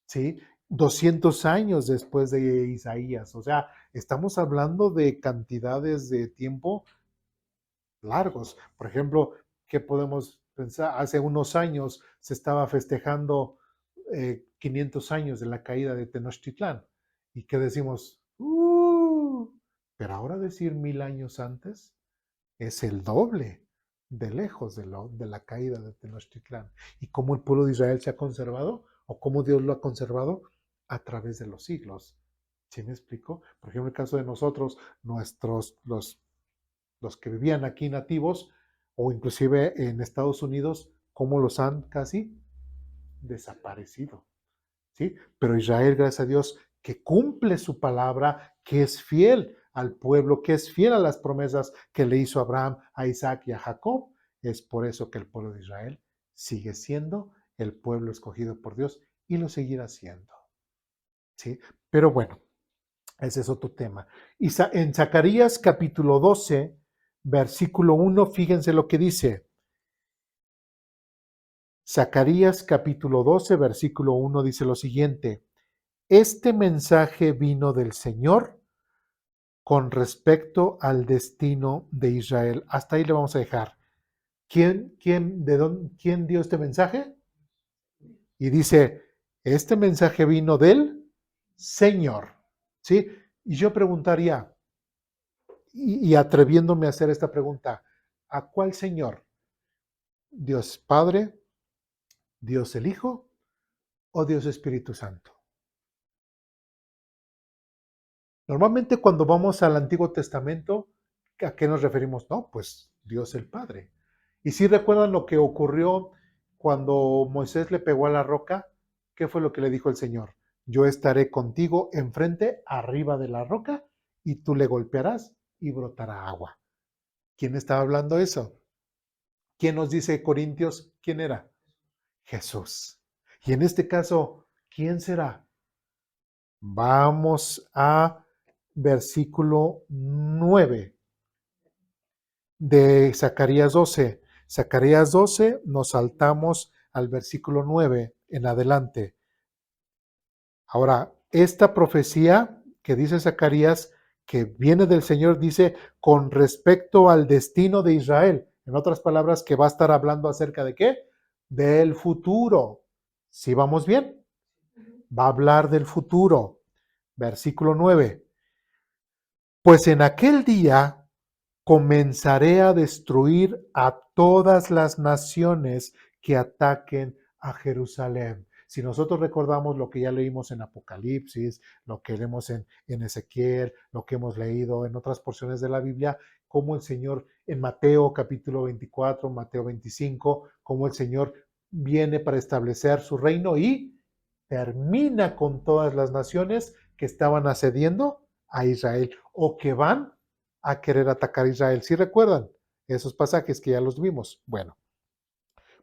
¿sí? 200 años después de Isaías. O sea, estamos hablando de cantidades de tiempo largos. Por ejemplo, ¿qué podemos pensar? Hace unos años se estaba festejando 500 años de la caída de Tenochtitlán. ¿Y qué decimos? Pero ahora decir 1000 años antes es el doble de lejos de la caída de Tenochtitlán. ¿Y cómo el pueblo de Israel se ha conservado? ¿O cómo Dios lo ha conservado? A través de los siglos. ¿Sí me explico? Por ejemplo, en el caso de nosotros, los que vivían aquí nativos, o inclusive en Estados Unidos, cómo los han casi desaparecido. ¿Sí? Pero Israel, gracias a Dios, que cumple su palabra, que es fiel al pueblo que es fiel a las promesas que le hizo a Abraham, a Isaac y a Jacob. Es por eso que el pueblo de Israel sigue siendo el pueblo escogido por Dios y lo seguirá siendo. ¿Sí? Pero bueno, ese es otro tema. Y en Zacarías capítulo 12, versículo 1, fíjense lo que dice. Zacarías capítulo 12, versículo 1 dice lo siguiente: este mensaje vino del Señor con respecto al destino de Israel. Hasta ahí le vamos a dejar. ¿Quién dio este mensaje? Y dice, este mensaje vino del Señor. ¿Sí? Y yo preguntaría, y atreviéndome a hacer esta pregunta, ¿a cuál Señor? ¿Dios Padre, Dios el Hijo o Dios Espíritu Santo? Normalmente cuando vamos al Antiguo Testamento, ¿a qué nos referimos? No, pues Dios el Padre. Y si recuerdan lo que ocurrió cuando Moisés le pegó a la roca, ¿qué fue lo que le dijo el Señor? Yo estaré contigo enfrente, arriba de la roca, y tú le golpearás y brotará agua. ¿Quién estaba hablando eso? ¿Quién nos dice Corintios? ¿Quién era? Jesús. Y en este caso, ¿quién será? Vamos a versículo 9 de Zacarías 12. Zacarías 12, nos saltamos al versículo 9 en adelante. Ahora, esta profecía que dice Zacarías, que viene del Señor, dice con respecto al destino de Israel. En otras palabras, que va a estar hablando acerca de ¿qué? Del futuro. ¿Sí vamos bien? Va a hablar del futuro. Versículo 9. Pues en aquel día comenzaré a destruir a todas las naciones que ataquen a Jerusalén. Si nosotros recordamos lo que ya leímos en Apocalipsis, lo que leemos en Ezequiel, lo que hemos leído en otras porciones de la Biblia, como el Señor en Mateo capítulo 24, Mateo 25, como el Señor viene para establecer su reino y termina con todas las naciones que estaban asediando a Israel o que van a querer atacar a Israel. ¿Sí recuerdan esos pasajes que ya los vimos? Bueno,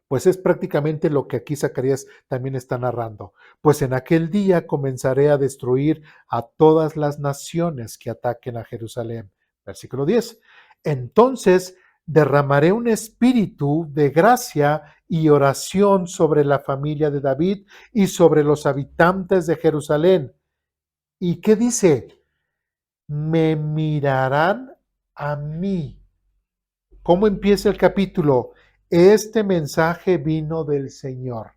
pues es prácticamente lo que aquí Zacarías también está narrando. Pues en aquel día comenzaré a destruir a todas las naciones que ataquen a Jerusalén. Versículo 10. Entonces derramaré un espíritu de gracia y oración sobre la familia de David y sobre los habitantes de Jerusalén. ¿Y qué dice? Me mirarán a mí. ¿Cómo empieza el capítulo? Este mensaje vino del Señor.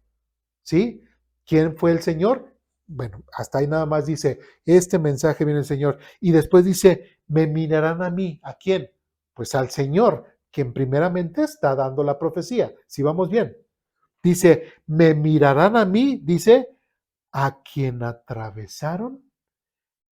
¿Sí? ¿Quién fue el Señor? Bueno, hasta ahí nada más dice, este mensaje viene del Señor. Y después dice, me mirarán a mí. ¿A quién? Pues al Señor, quien primeramente está dando la profecía. Si vamos bien. Dice, me mirarán a mí, dice, a quien atravesaron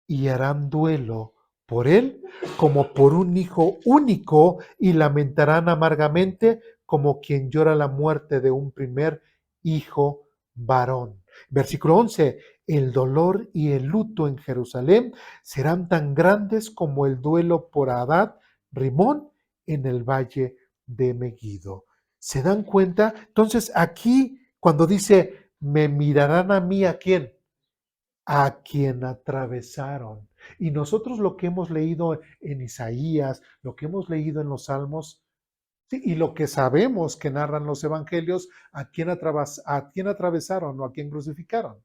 y harán duelo por él como por un hijo único y lamentarán amargamente como quien llora la muerte de un primer hijo varón. Versículo 11. El dolor y el luto en Jerusalén serán tan grandes como el duelo por Adad Rimón en el valle de Megiddo. ¿Se dan cuenta? Entonces aquí cuando dice, me mirarán a mí, ¿a quién? A quien atravesaron. Y nosotros lo que hemos leído en Isaías, lo que hemos leído en los Salmos, sí, y lo que sabemos que narran los evangelios, a quién atravesaron o a quién crucificaron.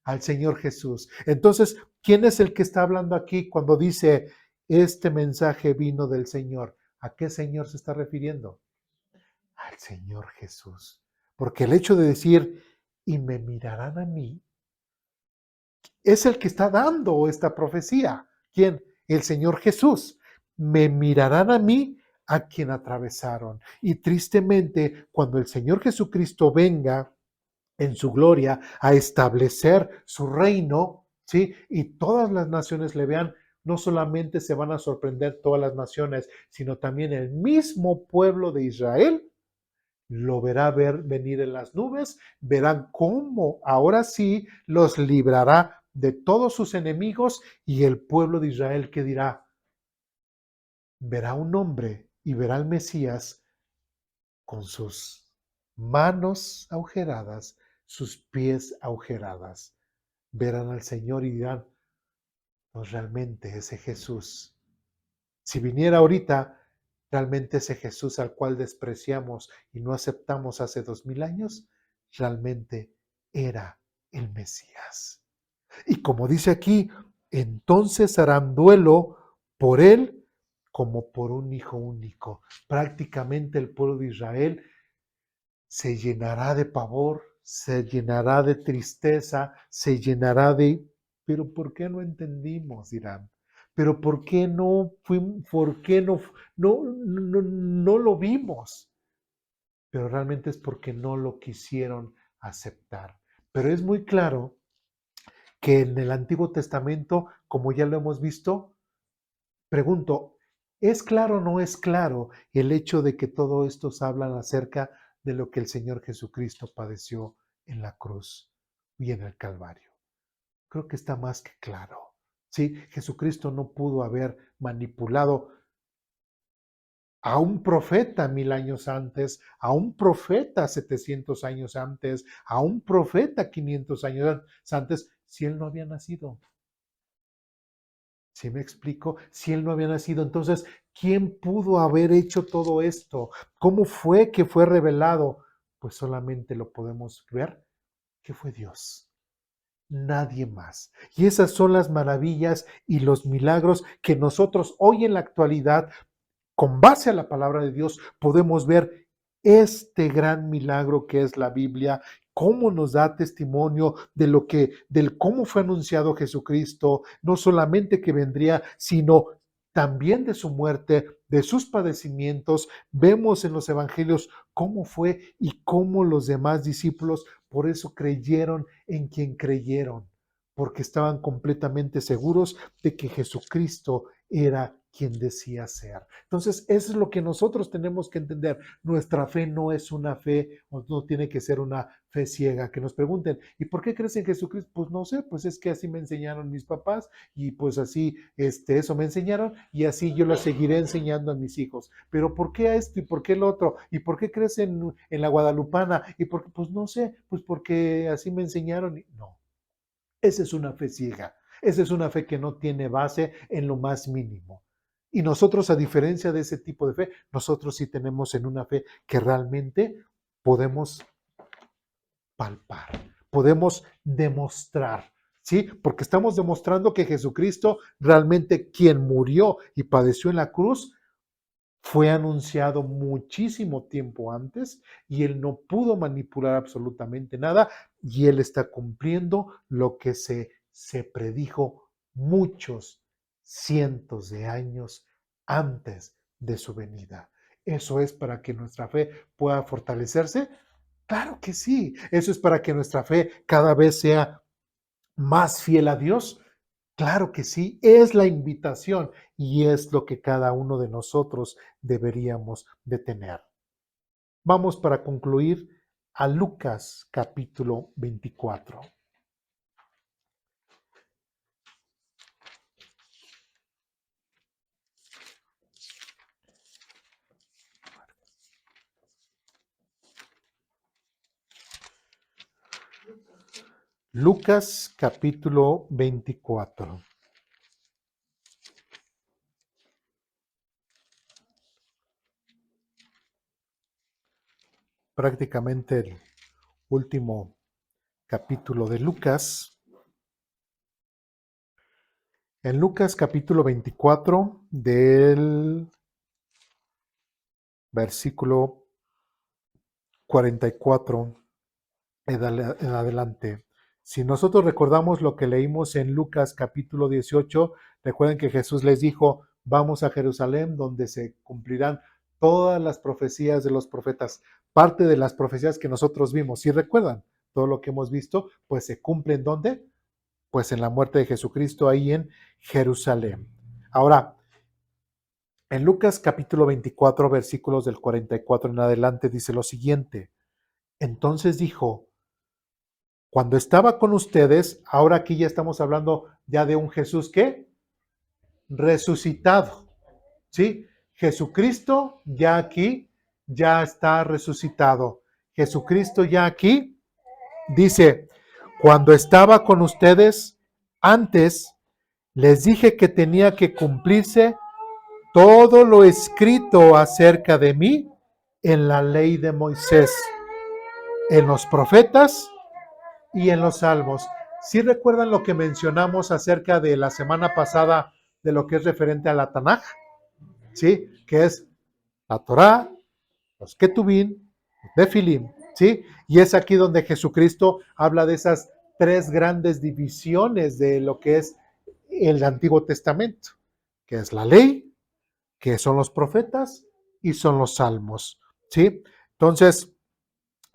Al Señor Jesús. Entonces, ¿quién es el que está hablando aquí cuando dice, este mensaje vino del Señor? ¿A qué Señor se está refiriendo? Al Señor Jesús. Porque el hecho de decir, y me mirarán a mí, es el que está dando esta profecía. ¿Quién? El Señor Jesús. Me mirarán a mí, a quien atravesaron. Y tristemente, cuando el Señor Jesucristo venga en su gloria a establecer su reino, ¿sí? Y todas las naciones le vean, no solamente se van a sorprender todas las naciones, sino también el mismo pueblo de Israel lo verá venir en las nubes, verán cómo ahora sí los librará de todos sus enemigos y el pueblo de Israel que dirá, verá un hombre y verá al Mesías con sus manos agujeradas, sus pies agujeradas. Verán al Señor y dirán, pues realmente ese Jesús, si viniera ahorita, realmente ese Jesús al cual despreciamos y no aceptamos hace 2000 años, realmente era el Mesías. Y como dice aquí, entonces harán duelo por él como por un hijo único. Prácticamente el pueblo de Israel se llenará de pavor, se llenará de tristeza, se llenará de, pero ¿por qué no entendimos? Dirán. Pero ¿por qué no fuimos, por qué no lo vimos? Pero realmente es porque no lo quisieron aceptar. Pero es muy claro que en el Antiguo Testamento, como ya lo hemos visto, pregunto, ¿es claro o no es claro el hecho de que todo esto hablan acerca de lo que el Señor Jesucristo padeció en la cruz y en el Calvario? Creo que está más que claro. Sí, Jesucristo no pudo haber manipulado a un profeta 1000 años antes, a un profeta 700 años antes, a un profeta 500 años antes, si él no había nacido. ¿Sí me explico? Si él no había nacido, entonces, ¿quién pudo haber hecho todo esto? ¿Cómo fue que fue revelado? Pues solamente lo podemos ver que fue Dios, nadie más. Y esas son las maravillas y los milagros que nosotros hoy en la actualidad, con base a la palabra de Dios, podemos ver este gran milagro que es la Biblia, cómo nos da testimonio de lo que, del cómo fue anunciado Jesucristo, no solamente que vendría, sino también de su muerte, de sus padecimientos. Vemos en los evangelios cómo fue y cómo los demás discípulos por eso creyeron en quien creyeron, porque estaban completamente seguros de que Jesucristo era quien decía ser. Entonces, eso es lo que nosotros tenemos que entender. Nuestra fe no es una fe, o no tiene que ser una fe ciega. Que nos pregunten, ¿y por qué crees en Jesucristo? Pues no sé, pues es que así me enseñaron mis papás y pues así, eso me enseñaron y así yo lo seguiré enseñando a mis hijos. Pero ¿por qué esto y por qué el otro? ¿Y por qué crees en la Guadalupana? ¿Y por qué? Pues no sé, pues porque así me enseñaron. No, esa es una fe ciega. Esa es una fe que no tiene base en lo más mínimo. Y nosotros, a diferencia de ese tipo de fe, nosotros sí tenemos en una fe que realmente podemos palpar, podemos demostrar, ¿sí? Porque estamos demostrando que Jesucristo, realmente quien murió y padeció en la cruz, fue anunciado muchísimo tiempo antes y él no pudo manipular absolutamente nada y él está cumpliendo lo que se predijo muchos cientos de años antes de su venida. ¿Eso es para que nuestra fe pueda fortalecerse? Claro que sí. ¿Eso es para que nuestra fe cada vez sea más fiel a Dios? Claro que sí, es la invitación y es lo que cada uno de nosotros deberíamos de tener. Vamos para concluir a Lucas capítulo 24. Lucas capítulo 24. Prácticamente el último capítulo de Lucas. En Lucas capítulo 24 del versículo 44 en adelante. Si nosotros recordamos lo que leímos en Lucas capítulo 18, recuerden que Jesús les dijo, vamos a Jerusalén donde se cumplirán todas las profecías de los profetas. Parte de las profecías que nosotros vimos, si recuerdan todo lo que hemos visto, pues se cumple en ¿dónde? Pues en la muerte de Jesucristo ahí en Jerusalén. Ahora, en Lucas capítulo 24, versículos del 44 en adelante, dice lo siguiente. Entonces dijo, cuando estaba con ustedes, ahora aquí ya estamos hablando ya de un Jesús que resucitado, ¿sí? Jesucristo ya aquí, ya está resucitado. Jesucristo ya aquí, dice, cuando estaba con ustedes antes, les dije que tenía que cumplirse todo lo escrito acerca de mí en la ley de Moisés, en los profetas y en los salmos. ¿Sí recuerdan lo que mencionamos acerca de la semana pasada de lo que es referente a la Tanaj? ¿Sí? Que es la Torá, los Ketubín, Nefilim, ¿sí? Y es aquí donde Jesucristo habla de esas tres grandes divisiones de lo que es el Antiguo Testamento, que es la ley, que son los profetas y son los salmos, ¿sí? Entonces,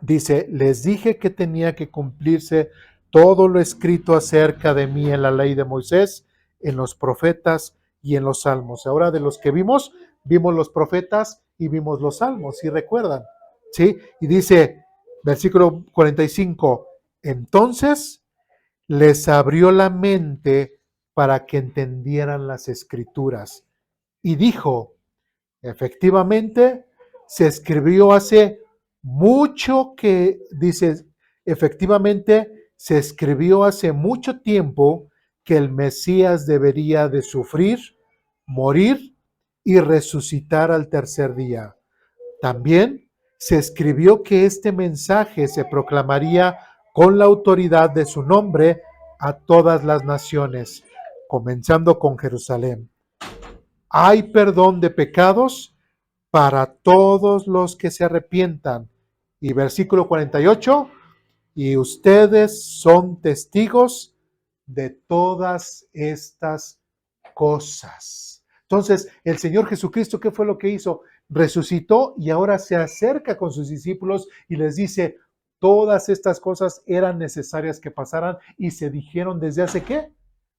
dice, les dije que tenía que cumplirse todo lo escrito acerca de mí en la ley de Moisés, en los profetas y en los salmos. Ahora de los que vimos los profetas y vimos los salmos, si recuerdan, ¿sí? Y dice, versículo 45, entonces les abrió la mente para que entendieran las escrituras. Y dijo, efectivamente, se escribió hace mucho que, dice, efectivamente, se escribió hace mucho tiempo que el Mesías debería de sufrir, morir y resucitar al tercer día. También se escribió que este mensaje se proclamaría con la autoridad de su nombre a todas las naciones, comenzando con Jerusalén. Hay perdón de pecados para todos los que se arrepientan. Y versículo 48, y ustedes son testigos de todas estas cosas. Entonces, el Señor Jesucristo, ¿qué fue lo que hizo? Resucitó y ahora se acerca con sus discípulos y les dice, todas estas cosas eran necesarias que pasaran y se dijeron desde hace ¿qué?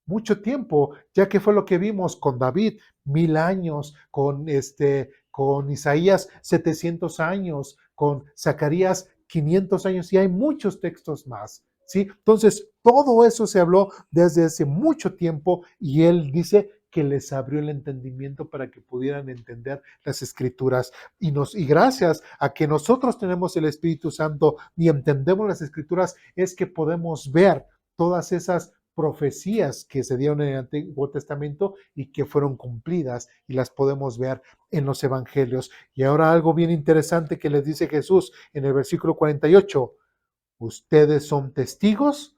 Mucho tiempo, ya que fue lo que vimos con David, 1000 años, con Isaías 700 años, con Zacarías 500 años y hay muchos textos más, ¿sí? Entonces, todo eso se habló desde hace mucho tiempo y él dice que les abrió el entendimiento para que pudieran entender las escrituras y gracias a que nosotros tenemos el Espíritu Santo y entendemos las escrituras es que podemos ver todas esas profecías que se dieron en el Antiguo Testamento y que fueron cumplidas y las podemos ver en los evangelios. Y ahora algo bien interesante que les dice Jesús en el versículo 48, ustedes son testigos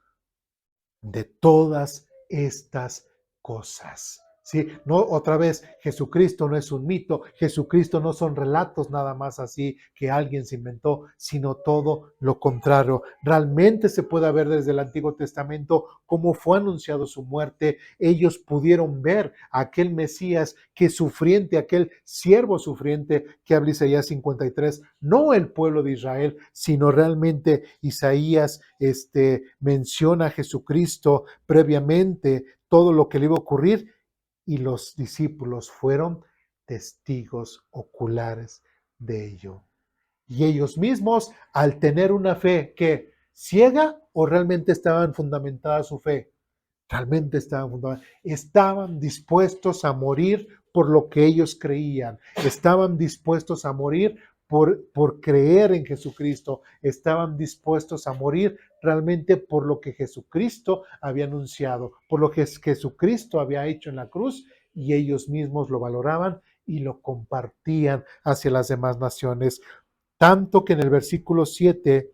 de todas estas cosas. ¿Sí? No, otra vez, Jesucristo no es un mito, Jesucristo no son relatos nada más así que alguien se inventó, sino todo lo contrario. Realmente se puede ver desde el Antiguo Testamento cómo fue anunciado su muerte. Ellos pudieron ver a aquel Mesías que sufriente, aquel siervo sufriente que habla Isaías 53, no el pueblo de Israel, sino realmente Isaías menciona a Jesucristo previamente, todo lo que le iba a ocurrir y los discípulos fueron testigos oculares de ello. Y ellos mismos, al tener una fe que ciega o realmente estaban fundamentada su fe, realmente estaban dispuestos a morir por lo que ellos creían, estaban dispuestos a morir por creer en Jesucristo, estaban dispuestos a morir realmente por lo que Jesucristo había anunciado, por lo que Jesucristo había hecho en la cruz y ellos mismos lo valoraban y lo compartían hacia las demás naciones. Tanto que en el versículo 7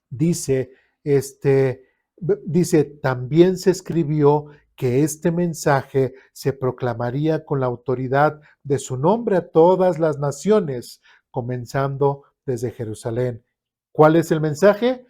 dice, dice, también se escribió que este mensaje se proclamaría con la autoridad de su nombre a todas las naciones, comenzando desde Jerusalén. ¿Cuál es el mensaje?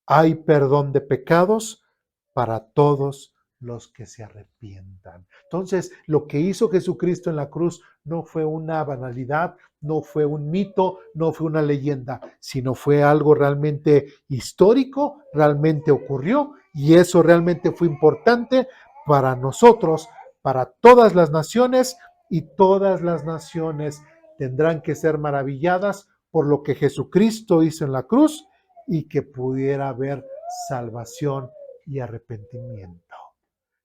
Hay perdón de pecados para todos los que se arrepientan. Entonces, lo que hizo Jesucristo en la cruz no fue una banalidad, no fue un mito, no fue una leyenda, sino fue algo realmente histórico, realmente ocurrió y eso realmente fue importante para nosotros, para todas las naciones y todas las naciones tendrán que ser maravilladas por lo que Jesucristo hizo en la cruz y que pudiera haber salvación y arrepentimiento.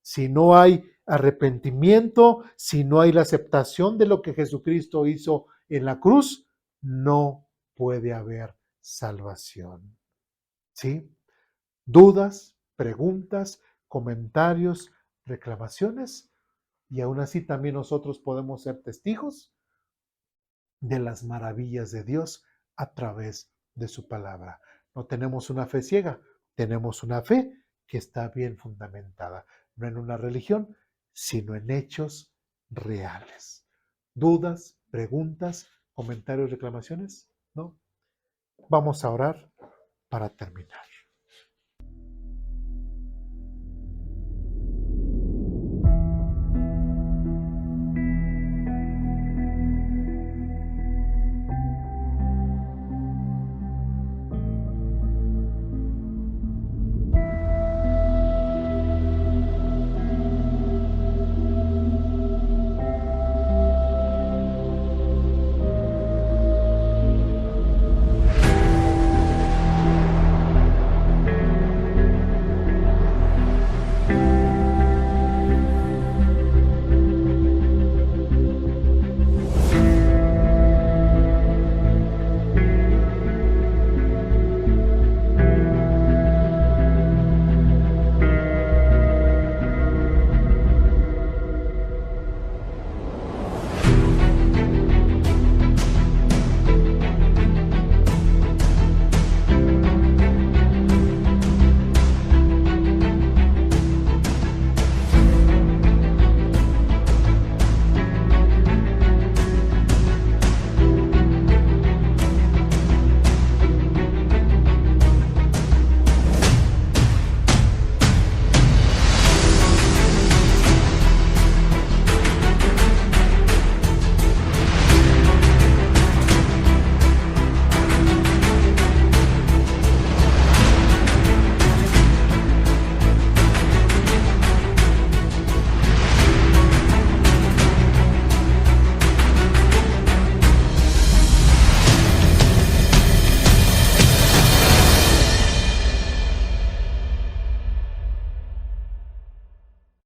Si no hay arrepentimiento, si no hay la aceptación de lo que Jesucristo hizo en la cruz, no puede haber salvación. ¿Sí? Dudas, preguntas, comentarios, reclamaciones, y aún así también nosotros podemos ser testigos de las maravillas de Dios a través de su palabra. No tenemos una fe ciega, tenemos una fe que está bien fundamentada, no en una religión, sino en hechos reales. ¿Dudas, preguntas, comentarios, reclamaciones? ¿No? Vamos a orar para terminar.